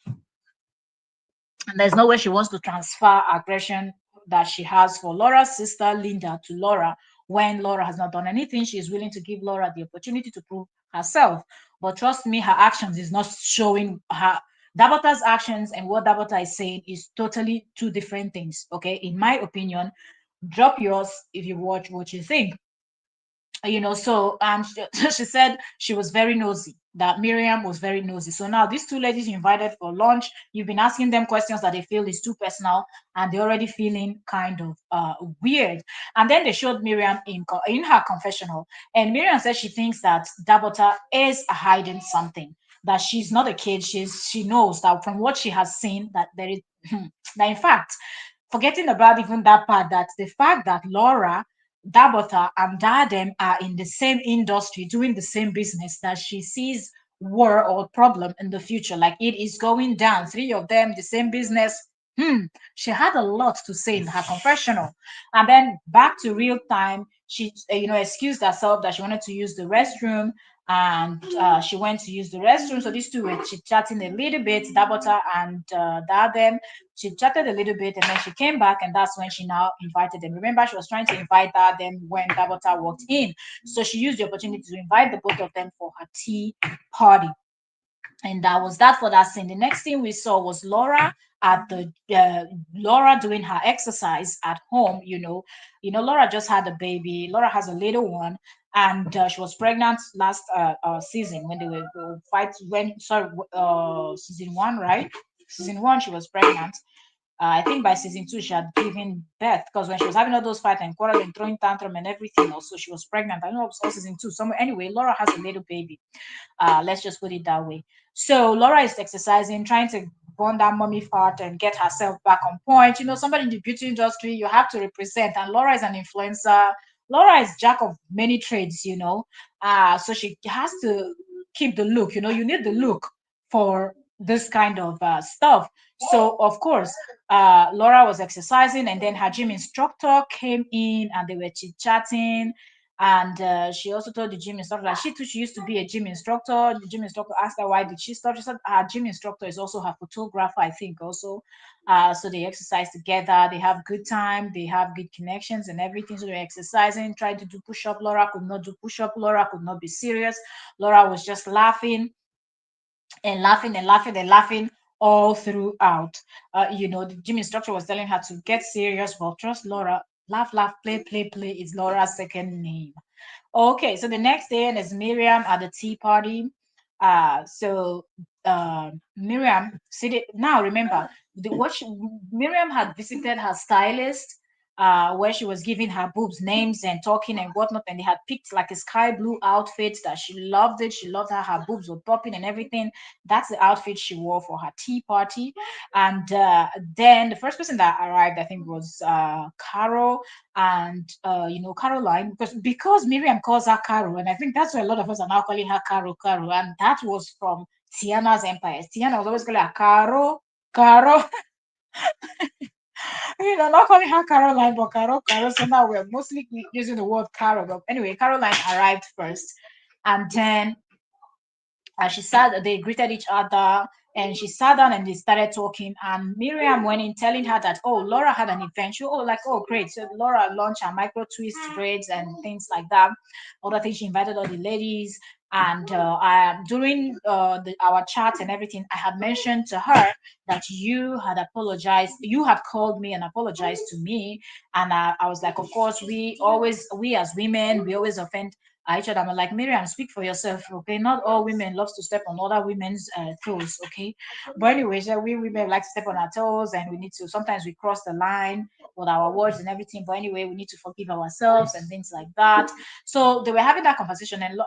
And there's no way she wants to transfer aggression that she has for Laura's sister Linda to Laura when Laura has not done anything. She's willing to give Laura the opportunity to prove herself. But trust me, her actions is not showing her. Dabota's actions and what Dabota is saying is totally two different things. Okay, in my opinion, drop yours if you watch what you think. So she said she was very nosy, that Miriam was very nosy. So now these two ladies you invited for lunch, you've been asking them questions that they feel is too personal, and they're already feeling kind of weird. And then they showed Miriam in her confessional, and Miriam said she thinks that Dabota is hiding something, that she's not a kid. She knows that from what she has seen that there is that in fact, forgetting about even that part, that the fact that Laura, Dabota, and Dadem are in the same industry doing the same business, that she sees war or problem in the future, like it is going down. Three of them, the same business. She had a lot to say in her confessional. And then back to real time, she, excused herself that she wanted to use the restroom, and she went to use the restroom. So these two were chit chatting a little bit, Dabota and Dadem. She chatted a little bit and then she came back, and that's when she now invited them. Remember, she was trying to invite them when Dabota walked in. So she used the opportunity to invite the both of them for her tea party. And that was that for that scene. The next thing we saw was Laura at the Laura doing her exercise at home. Laura just had a baby. Laura has a little one, and she was pregnant last season when they were fight when sorry season one, right? Season one, she was pregnant. I think by season two she had given birth, because when she was having all those fights and quarreling, throwing tantrum and everything, also she was pregnant. I know it was all season two. Somewhere anyway, Laura has a little baby. Let's just put it that way. So Laura is exercising, trying to burn that mommy fat and get herself back on point. Somebody in the beauty industry, you have to represent. And Laura is an influencer. Laura is jack of many trades. So she has to keep the look. You need the look for this kind of stuff. So of course, Laura was exercising, and then her gym instructor came in, and they were chit chatting. And she also told the gym instructor that she too, she used to be a gym instructor. The gym instructor asked her why did she stop. She said her gym instructor is also her photographer, I think, also. So they exercise together. They have good time. They have good connections and everything. So they're exercising, trying to do push up. Laura could not do push up. Laura could not be serious. Laura was just laughing and laughing and laughing and laughing all throughout. The gym instructor was telling her to get serious, but trust Laura. Laugh, laugh, play, play, play is Laura's second name. Okay, so the next day is Miriam at the tea party. Miriam see now remember Miriam had visited her stylist, where she was giving her boobs names and talking and whatnot, and they had picked like a sky blue outfit that she loved it. She loved her boobs were popping and everything. That's the outfit she wore for her tea party. And then the first person that arrived, I think, was Carol and Caroline, because Miriam calls her Caro, and I think that's why a lot of us are now calling her Caro, and that was from Tiana's empire. Tiana was always calling her Caro. Not calling her Caroline, but Caro. So now we're mostly using the word Caro. But anyway, Caroline arrived first, and then she sat, they greeted each other, and she sat down and they started talking. And Miriam went in telling her that, oh, Laura had an event. Oh, great. So Laura launched her micro twist braids and things like that. Other things, she invited all the ladies. And during our chat and everything, I had mentioned to her that you had apologized. You had called me and apologized to me. And I was like, of course, we as women, we always offend each other. I'm like, Miriam, speak for yourself, okay? Not all women loves to step on other women's toes, okay? But anyway, so we women like to step on our toes, and we need to, sometimes we cross the line with our words and everything. But anyway, we need to forgive ourselves and things like that. So they were having that conversation, and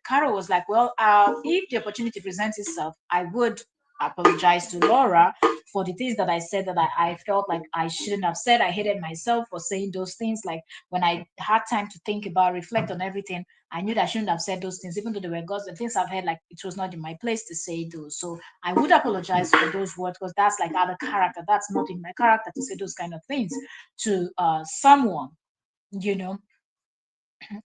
Carol was like, well, if the opportunity presents itself, I would apologize to Laura for the things that I said that I felt like I shouldn't have said. I hated myself for saying those things. Like when I had time to think about, reflect on everything, I knew that I shouldn't have said those things, even though they were God's, the things I've heard, like it was not in my place to say those. So I would apologize for those words, because that's like out of character. That's not in my character to say those kind of things to someone, you know.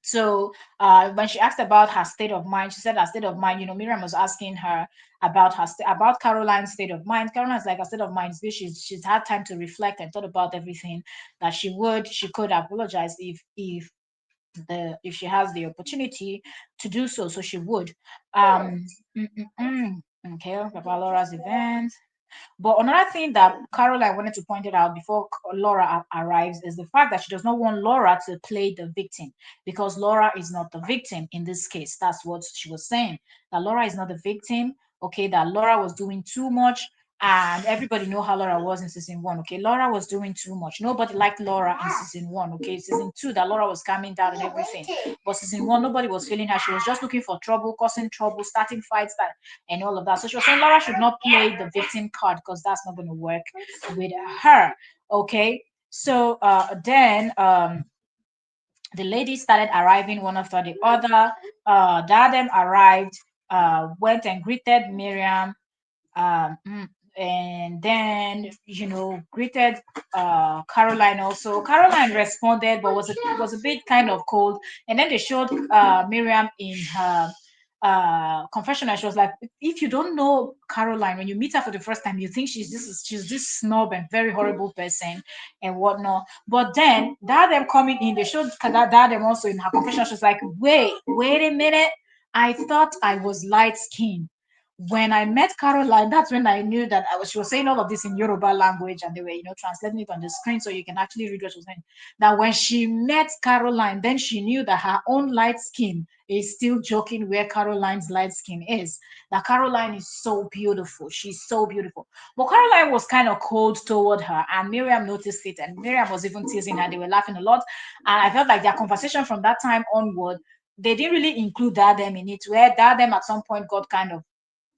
So when she asked about her state of mind, she said her state of mind. Miriam was asking her about about Caroline's state of mind. Caroline's like, her state of mind is good. She's had time to reflect and thought about everything that she could apologize if she has the opportunity to do so. So she would. Um, mm, mm, mm. Okay, about Laura's event. But another thing that Caroline wanted to point it out before Laura arrives is the fact that she does not want Laura to play the victim, because Laura is not the victim in this case. That's what she was saying. That Laura is not the victim. Okay, that Laura was doing too much. And everybody know how Laura was in season one. Okay, Laura was doing too much. Nobody liked Laura in season one. Okay, season two, that Laura was calming down and everything. But season one, nobody was feeling her. She was just looking for trouble, causing trouble, starting fights, and all of that. So she was saying Laura should not play the victim card, because that's not going to work with her. Okay. So then the ladies started arriving one after the other. Dadem arrived, went and greeted Miriam, um, mm, and then greeted Caroline also. Caroline responded, but was a bit kind of cold. And then they showed Miriam in her confessional. She was like, if you don't know Caroline, when you meet her for the first time, you think she's this snob and very horrible person and whatnot. But then that them coming in, they showed that them also in her confessional. She was like, wait a minute, I thought I was light skinned. When I met Caroline, that's when I knew that she was saying all of this in Yoruba language, and they were, translating it on the screen so you can actually read what she was saying. That when she met Caroline, then she knew that her own light skin is still joking where Caroline's light skin is. That Caroline is so beautiful. She's so beautiful. But Caroline was kind of cold toward her, and Miriam noticed it, and Miriam was even teasing her. They were laughing a lot. And I felt like their conversation from that time onward, they didn't really include Dadem in it, where Dadem at some point got kind of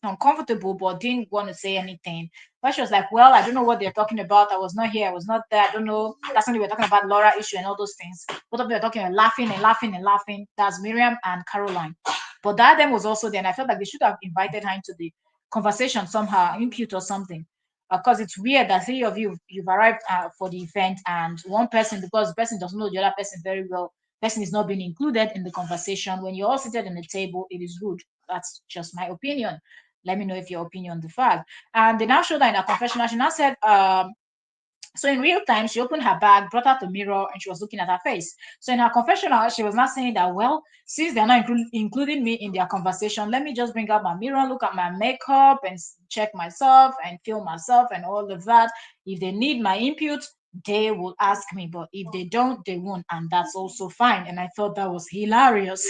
uncomfortable but didn't want to say anything. But she was like, well, I don't know what they're talking about. I was not here. I was not there. I don't know. That's when they were talking about Laura issue and all those things. Both of them were talking and laughing and laughing and laughing. That's Miriam and Caroline. But that then was also there. And I felt like they should have invited her into the conversation somehow, impute or something. Because it's weird that three of you've arrived for the event, and one person, because the person doesn't know the other person very well, person is not being included in the conversation. When you're all seated in the table, it is rude. That's just my opinion. Let me know if your opinion differs. And they now showed her in her confessional. She now said, so in real time, she opened her bag, brought out the mirror, and she was looking at her face. So in her confessional, she was not saying that, well, since they're not including me in their conversation, let me just bring out my mirror, look at my makeup, and check myself and feel myself and all of that. If they need my input, they will ask me, but if they don't, they won't, and that's also fine. And I thought that was hilarious.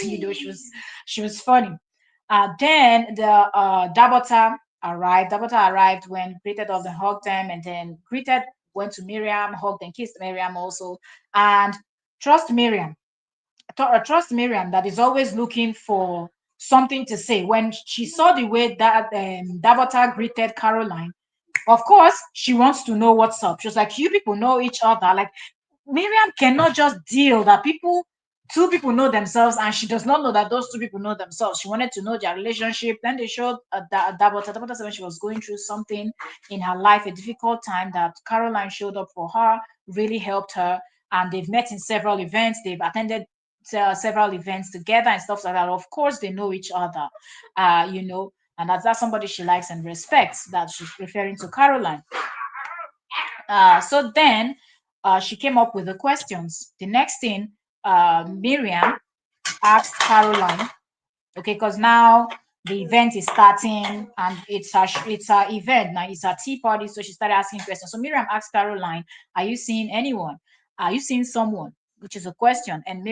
She was funny. Then the Dabota arrived. Dabota arrived when greeted us and hugged them, and then greeted, went to Miriam, hugged and kissed Miriam also. And trust Miriam, trust Miriam that is always looking for something to say. When she saw the way that Dabota greeted Caroline, of course, she wants to know what's up. She was like, you people know each other. Like, Miriam cannot just deal that two people know themselves, and she does not know that those two people know themselves. She wanted to know their relationship. Then they showed Dabota. Dabota said when she was going through something in her life, a difficult time, that Caroline showed up for her, really helped her, and they've met in several events. They've attended several events together and stuff like that. Of course, they know each other, and that's somebody she likes and respects. That she's referring to Caroline. So then she came up with the questions. The next thing, Miriam asked Caroline, okay, because now the event is starting and it's her event now, it's her tea party. So she started asking questions. So Miriam asked Caroline, are you seeing anyone? Are you seeing someone? Which is a question. And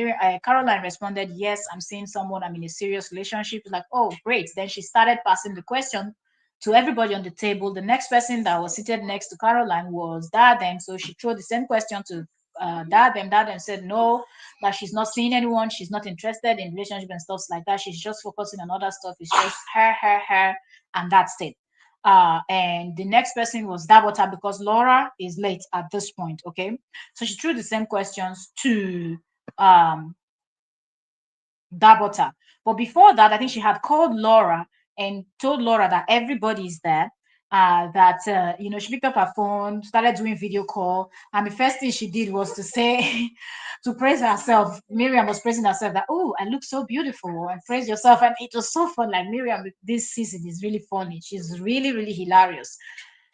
Caroline responded, yes, I'm seeing someone. I'm in a serious relationship. Like, oh, great. Then she started passing the question to everybody on the table. The next person that was seated next to Caroline was Dadem. So she threw the same question to Dadem. Dadem said no, that she's not seeing anyone. She's not interested in relationship and stuff like that. She's just focusing on other stuff. It's just her, and that's it. And the next person was Dabota, because Laura is late at this point. Okay, so she threw the same questions to um, Dabota. But before that, I think she had called Laura and told Laura that everybody is there. She picked up her phone, started doing video call, and the first thing she did was to say, to praise herself. Miriam was praising herself that, oh, I look so beautiful, and praise yourself. And it was so fun. Like, Miriam this season is really funny. She's really, really hilarious.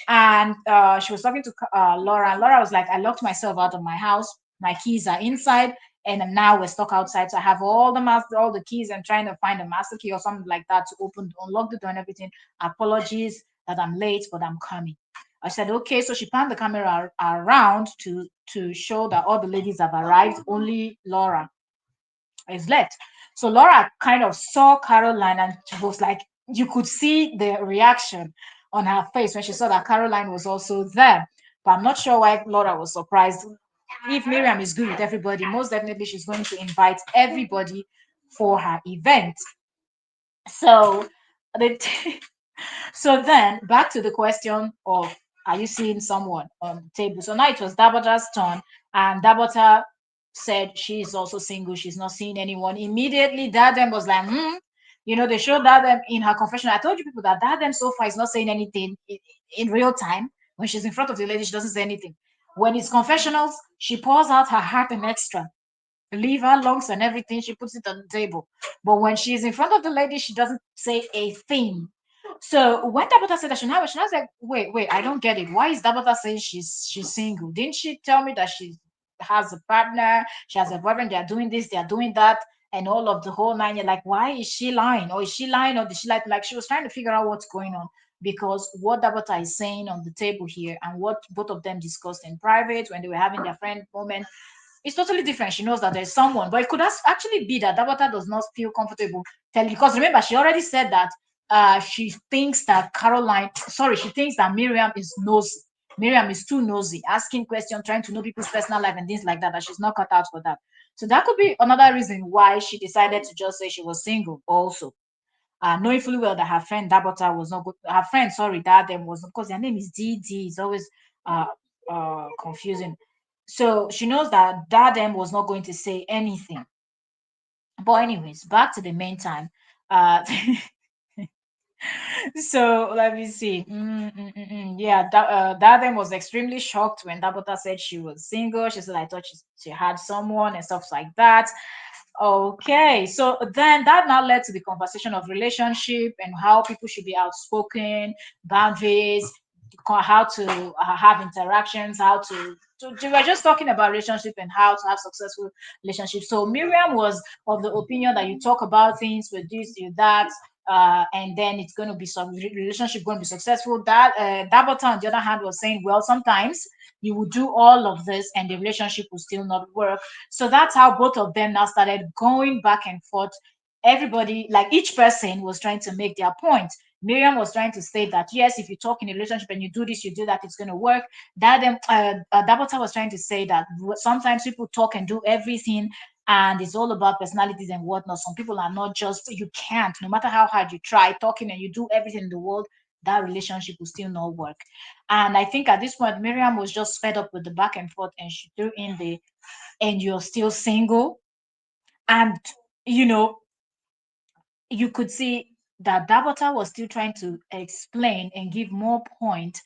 And she was talking to Laura, and Laura was like, I locked myself out of my house. My keys are inside, and now we're stuck outside. So I have all the keys, and trying to find a master key or something like that to unlock the door and everything. Apologies that I'm late, but I'm coming. I said, okay. So she panned the camera around to show that all the ladies have arrived. Only Laura is left. So Laura kind of saw Caroline, and she was like, you could see the reaction on her face when she saw that Caroline was also there. But I'm not sure why Laura was surprised. If Miriam is good with everybody, most definitely she's going to invite everybody for her event. So the so then back to the question of, are you seeing someone on the table? So now it was Dabota's turn, and Dabota said she is also single. She's not seeing anyone. Immediately, Dadem was like, they showed Dadem in her confession. I told you people that Dadem so far is not saying anything in real time. When she's in front of the lady, she doesn't say anything. When it's confessionals, she pours out her heart and extra, liver, lungs, and everything. She puts it on the table. But when she's in front of the lady, she doesn't say a thing. So when Dabota said that, she was like, wait, I don't get it. Why is Dabota saying she's single? Didn't she tell me that she has a partner, she has a boyfriend, they are doing this, they are doing that? and all of the whole nine. You're like, why is she lying? Or is she lying? Or did she lie? Like she was trying to figure out what's going on because what Dabata is saying on the table here and what both of them discussed in private when they were having their friend moment, it's totally different. She knows that there's someone, but it could actually be that Dabata does not feel comfortable telling, because remember, she already said that she thinks that she thinks that Miriam is nosy. Miriam is too nosy, asking questions, trying to know people's personal life and things like that, that she's not cut out for that. So that could be another reason why she decided to just say she was single also. Knowing fully well that her friend Dabota was not good. Her friend, sorry, Dadem was, because their name is DD. It's always uh confusing. So she knows that Dadem was not going to say anything. But anyways, back to the main time. Uh, so let me see. Yeah, Dadem was extremely shocked when Dabota said she was single. She said, "I thought she had someone," and stuff like that. Okay, so then that now led to the conversation of relationship and how people should be outspoken, boundaries, how to have interactions, we were just talking about relationship and how to have successful relationships. So Miriam was of the opinion that you talk about things with this, you that, and then it's going to be some relationship going to be successful. That Dabota on the other hand was saying, well, sometimes you will do all of this and the relationship will still not work. So that's how both of them now started going back and forth. Everybody, like each person, was trying to make their point. Miriam was trying to say that yes, if you talk in a relationship and you do this, you do that, it's going to work. Dabota was trying to say that sometimes people talk and do everything, and it's all about personalities and whatnot. Some people are not just, you can't, no matter how hard you try talking and you do everything in the world, that relationship will still not work. And I think at this point, Miriam was just fed up with the back and forth, and she threw in the "and you're still single." And you know, you could see that Dabota was still trying to explain and give more point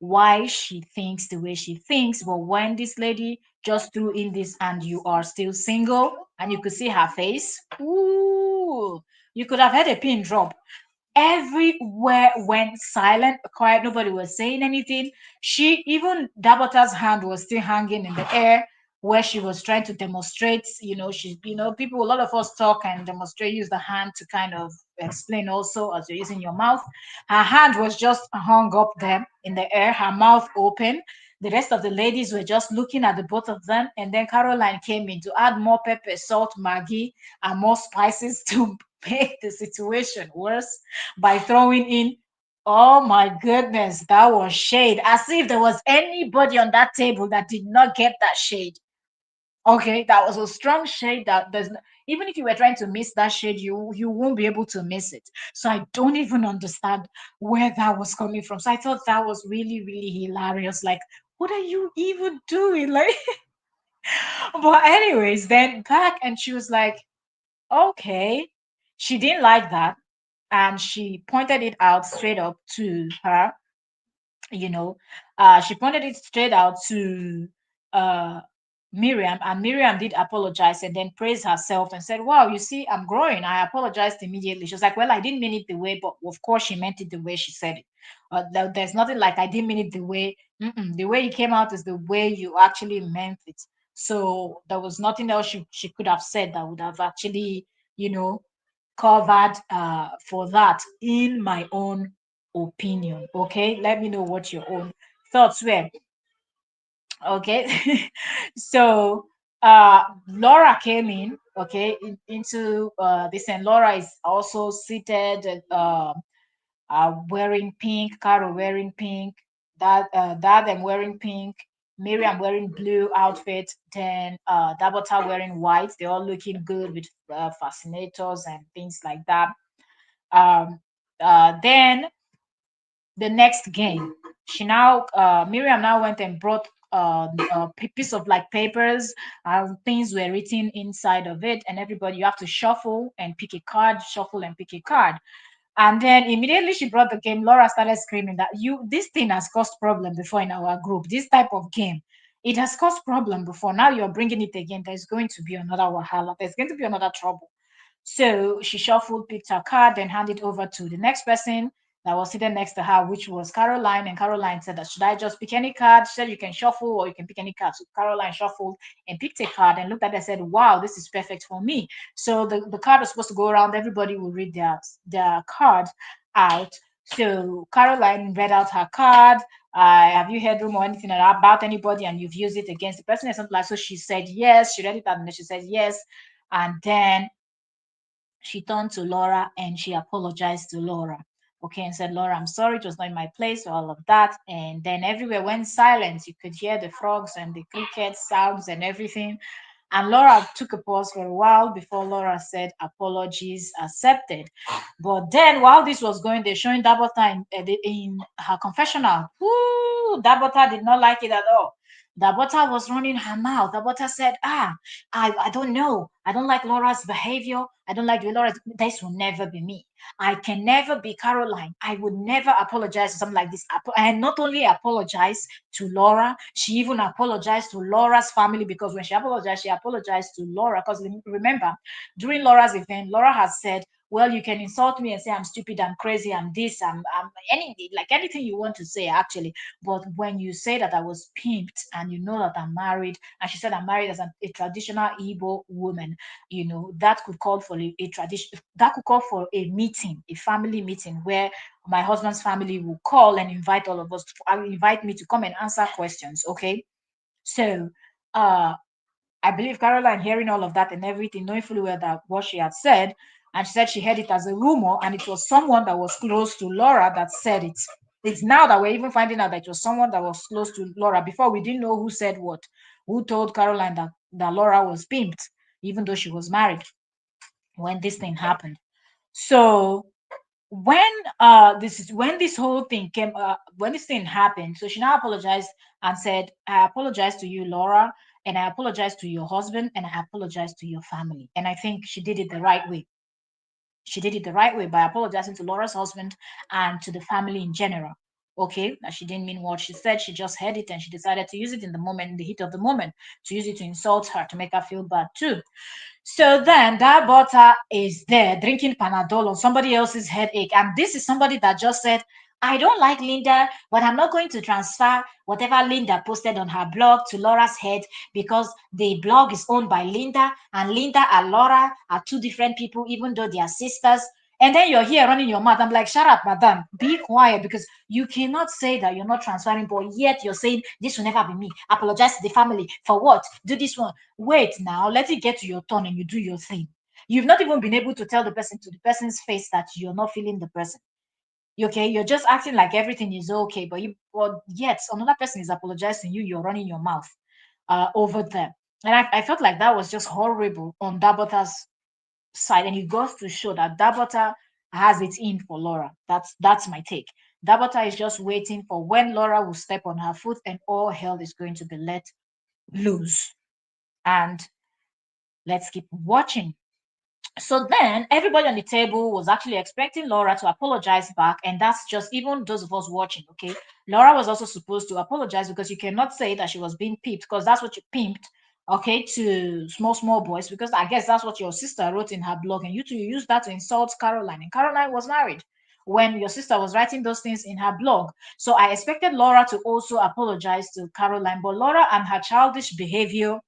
why she thinks the way she thinks. But when this lady just threw in this "and you are still single," and you could see her face, ooh, you could have had a pin drop. Everywhere went silent, quiet. Nobody was saying anything. She, even Dabota's hand was still hanging in the air, where she was trying to demonstrate. People, a lot of us talk and demonstrate, use the hand to kind of explain also as you're using your mouth. Her hand was just hung up there in the air, her mouth open. The rest of the ladies were just looking at the both of them. And then Caroline came in to add more pepper, salt, Maggi, and more spices to make the situation worse by throwing in, oh my goodness, that was shade. As if there was anybody on that table that did not get that shade. Okay, that was a strong shade that even if you were trying to miss that shade, you won't be able to miss it. So I don't even understand where that was coming from. So I thought that was really, really hilarious. Like, what are you even doing? Like, but anyways, then back and she was like, okay. She didn't like that. And she pointed it out straight up to her, you know. She pointed it straight out to uh, Miriam, and Miriam did apologize and then praised herself and said, wow, you see, I'm growing. I apologized immediately. She was like, well, I didn't mean it the way, but of course she meant it the way she said it. There's nothing like I didn't mean it the way, the way it came out is the way you actually meant it. So there was nothing else she could have said that would have actually, you know, covered for that, in my own opinion. Okay, let me know what your own thoughts were. Okay, so Laura came in, okay, into this, and Laura is also seated, wearing pink, Caro wearing pink, Dad I'm wearing pink, Miriam wearing blue outfit, then Dabota wearing white. They're all looking good with fascinators and things like that. Um, then the next game, Miriam now went and brought a piece of like papers. Things were written inside of it, and everybody, you have to shuffle and pick a card, shuffle and pick a card. And then immediately she brought the game, Laura started screaming that this thing has caused problem before in our group. This type of game, it has caused problem before. Now you're bringing it again. There's going to be another wahala. There's going to be another trouble. So she shuffled, picked her card, then handed over to the next person. that was sitting next to her, which was Caroline. And Caroline said that should I just pick any card? She said you can shuffle or you can pick any card. So Caroline shuffled and picked a card and looked at it and said, wow, this is perfect for me. So the card was supposed to go around. Everybody will read their card out. So Caroline read out her card. Have you heard rumor or anything about anybody and you've used it against the person or something like so? She said yes. She read it out and then she said yes. And then she turned to Laura and she apologized to Laura. Okay, and said, Laura, I'm sorry, it was not in my place, all of that. And then everywhere went silent. You could hear the frogs and the cricket sounds and everything. And Laura took a pause for a while before Laura said, apologies accepted. But then while this was going, they're showing Dabota in her confessional. Woo, Dabota did not like it at all. Dabota was running her mouth. Dabota said, I don't know. I don't like Laura's behavior. I don't like the way Laura. This will never be me. I can never be Caroline. I would never apologize for something like this. And not only apologize to Laura, she even apologized to Laura's family because when she apologized to Laura. Because remember, during Laura's event, Laura has said, well, you can insult me and say I'm stupid, I'm crazy, I'm this, I'm anything, like anything you want to say, actually. But when you say that I was pimped and you know that I'm married, and she said I'm married as a traditional Igbo woman, that could call for a tradition, that could call for a meeting, a family meeting where my husband's family will call and invite all of us, invite me to come and answer questions. Okay. So, uh, I believe Caroline, hearing all of that and everything, knowing fully well that what she had said, and she said she heard it as a rumor, and it was someone that was close to Laura that said it. It's now that we're even finding out that it was someone that was close to Laura. Before, we didn't know who said what, who told Caroline that Laura was pimped, even though she was married when this thing happened. So when this whole thing came when this thing happened, so she now apologized and said, I apologize to you, Laura, and I apologize to your husband, and I apologize to your family. And I think she did it the right way. She did it the right way by apologizing to Laura's husband and to the family in general. Okay, that she didn't mean what she said, she just heard it and she decided to use it in the moment, in the heat of the moment, to use it to insult her, to make her feel bad too. So then that butter is there drinking Panadol on somebody else's headache. And this is somebody that just said, I don't like Linda, but I'm not going to transfer whatever Linda posted on her blog to Laura's head because the blog is owned by Linda, and Linda and Laura are two different people, even though they are sisters. And then you're here running your mouth. I'm like, shut up, madam. Be quiet because you cannot say that you're not transferring, but yet you're saying this will never be me. Apologize to the family for what? Do this one. Wait now, let it get to your turn and you do your thing. You've not even been able to tell the person to the person's face that you're not feeling the person. Okay, you're just acting like everything is okay, but yet another person is apologizing to you. You're running your mouth over them, and I felt like that was just horrible on Dabota's side, and it goes to show that Dabota has it in for Laura. That's my take. Dabota is just waiting for when Laura will step on her foot, and all hell is going to be let loose. And let's keep watching. So then everybody on the table was actually expecting Laura to apologize back, and that's just even those of us watching. Okay, Laura was also supposed to apologize because you cannot say that she was being pimped, because that's what you pimped, okay, to small boys, because I guess that's what your sister wrote in her blog, and you use that to insult Caroline, and Caroline was married when your sister was writing those things in her blog. So I expected Laura to also apologize to Caroline, but Laura and her childish behavior,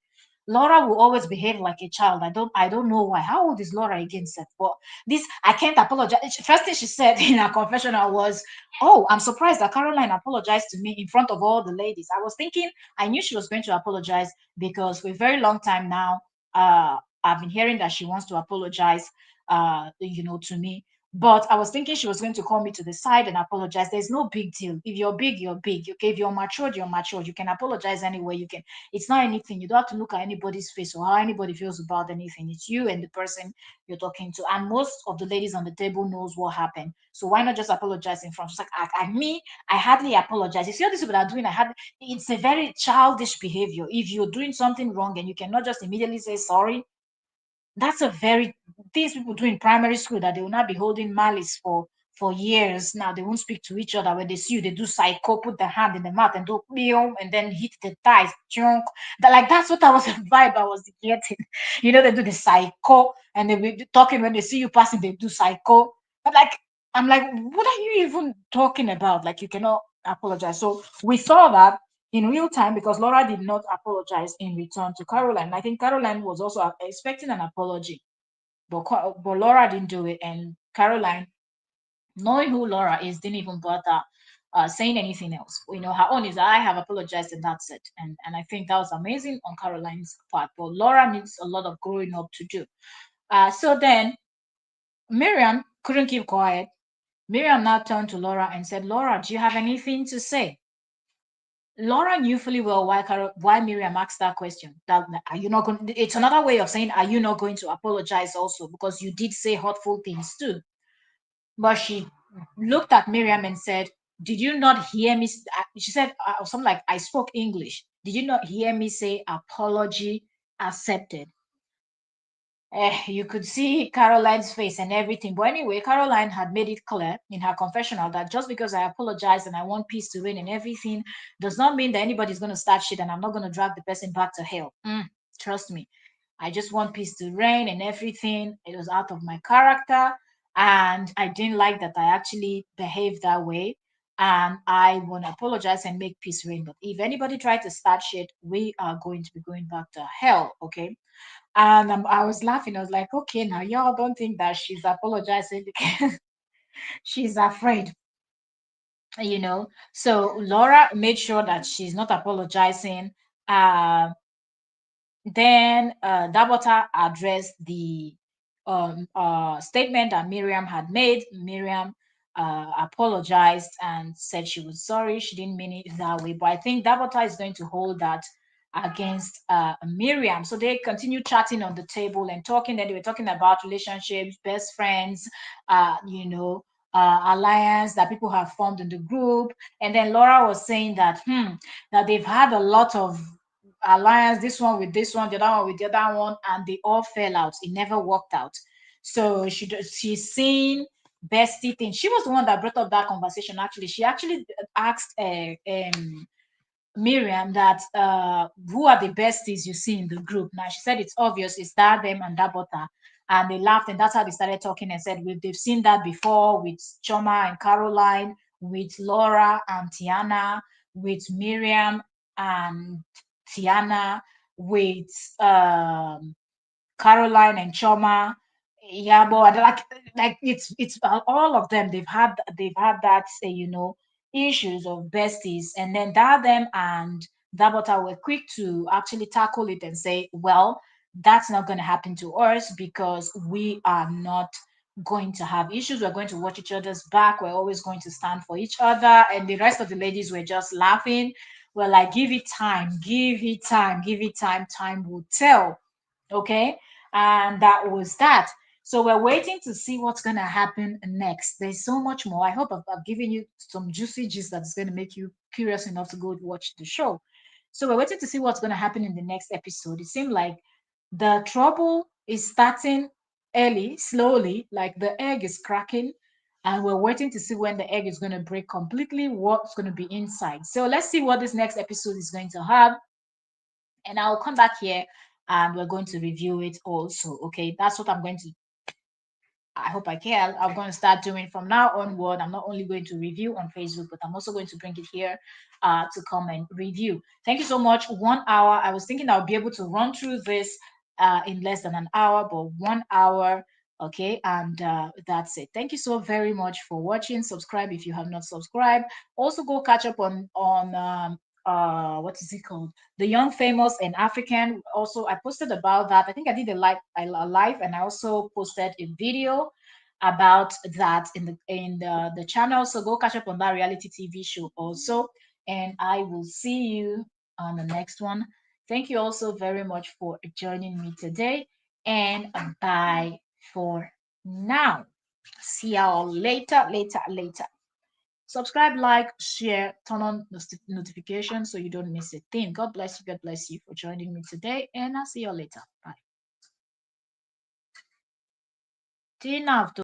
Laura will always behave like a child. I don't know why. How old is Laura again, Seth? But this I can't apologize. First thing she said in her confessional was, oh, I'm surprised that Caroline apologized to me in front of all the ladies. I was thinking, I knew she was going to apologize because for a very long time now, I've been hearing that she wants to apologize to me. But I was thinking she was going to call me to the side and apologize. There's no big deal. If you're big, you're big. Okay. If you're matured, you're matured. You can apologize anyway. You can, it's not anything. You don't have to look at anybody's face or how anybody feels about anything. It's you and the person you're talking to. And most of the ladies on the table knows what happened. So why not just apologize in front? She's like, I hardly apologize. You see what these people are doing? It's a very childish behavior. If you're doing something wrong and you cannot just immediately say sorry, that's a very things people do in primary school that they will not be holding malice for years. Now they won't speak to each other. When they see you, they do psycho, put the hand in the mouth and do boom, and then hit the thighs, chunk. That's what I was the vibe I was getting. They do the psycho and they be talking when they see you passing, they do psycho. But like I'm like, what are you even talking about? Like, you cannot apologize. So we saw that in real time because Laura did not apologize in return to Caroline. I think Caroline was also expecting an apology, but but Laura didn't do it, and Caroline, knowing who Laura is, didn't even bother saying anything else. Her own is I have apologized and that's it. And I think that was amazing on Caroline's part. But Laura needs a lot of growing up to do. So then Miriam couldn't keep quiet. Miriam now turned to Laura and said, Laura, do you have anything to say? Laura knew fully well why Miriam asked that question. That are you not going? It's another way of saying, are you not going to apologize also because you did say hurtful things too? But she looked at Miriam and said, did you not hear me? She said something like, I spoke English. Did you not hear me say apology accepted? You could see Caroline's face and everything. But anyway, Caroline had made it clear in her confessional that just because I apologize and I want peace to reign and everything does not mean that anybody's going to start shit and I'm not going to drag the person back to hell. Trust me. I just want peace to reign and everything. It was out of my character. And I didn't like that I actually behaved that way. And I want to apologize and make peace reign. But if anybody tried to start shit, we are going to be going back to hell. Okay. And I was laughing. I was like, okay, now y'all don't think that she's apologizing because she's afraid, So Laura made sure that she's not apologizing. Uh, then Dabota addressed the statement that Miriam had made. Miriam apologized and said she was sorry. She didn't mean it that way. But I think Dabota is going to hold that against Miriam. So they continued chatting on the table and talking. Then they were talking about relationships, best friends, alliance that people have formed in the group. And then Laura was saying that they've had a lot of alliance, this one with this one, the other one with the other one, and they all fell out. It never worked out. So she's seen bestie thing. She was the one that brought up that conversation. Actually, she actually asked Miriam that who are the besties you see in the group. Now she said it's obvious, it's that them and that butter. And they laughed, and that's how they started talking and said, they've seen that before with Choma and Caroline, with Laura and Tiana, with Miriam and Tiana, with Caroline and Choma, Yabo, and like it's all of them. They've had that issues of besties, and then them and Dabota were quick to actually tackle it and say, well, that's not going to happen to us because we are not going to have issues. We're going to watch each other's back. We're always going to stand for each other. And the rest of the ladies were just laughing. We're like, give it time, give it time, give it time. Time will tell. Okay. And that was that. So we're waiting to see what's going to happen next. There's so much more. I hope I've given you some juicy gist that's going to make you curious enough to go watch the show. So we're waiting to see what's going to happen in the next episode. It seemed like the trouble is starting early, slowly, like the egg is cracking, and we're waiting to see when the egg is going to break completely, what's going to be inside. So let's see what this next episode is going to have, and I'll come back here and we're going to review it also. Okay, that's what I'm going to I hope I can. I'm going to start doing from now onward. I'm not only going to review on Facebook, but I'm also going to bring it here to come and review. Thank you so much. 1 hour. I was thinking I'll be able to run through this in less than an hour, but 1 hour. Okay, and that's it. Thank you so very much for watching. Subscribe if you have not subscribed. Also, go catch up on what is it called? The Young Famous and African. Also, I posted about that. I think I did a live, and I also posted a video about that in the channel. So go catch up on that reality TV show also, and I will see you on the next one. Thank you also very much for joining me today, and bye for now. See y'all later, later, later. Subscribe, like, share, turn on notifications so you don't miss a thing. God bless you. God bless you for joining me today, and I'll see you later. Bye. Do you know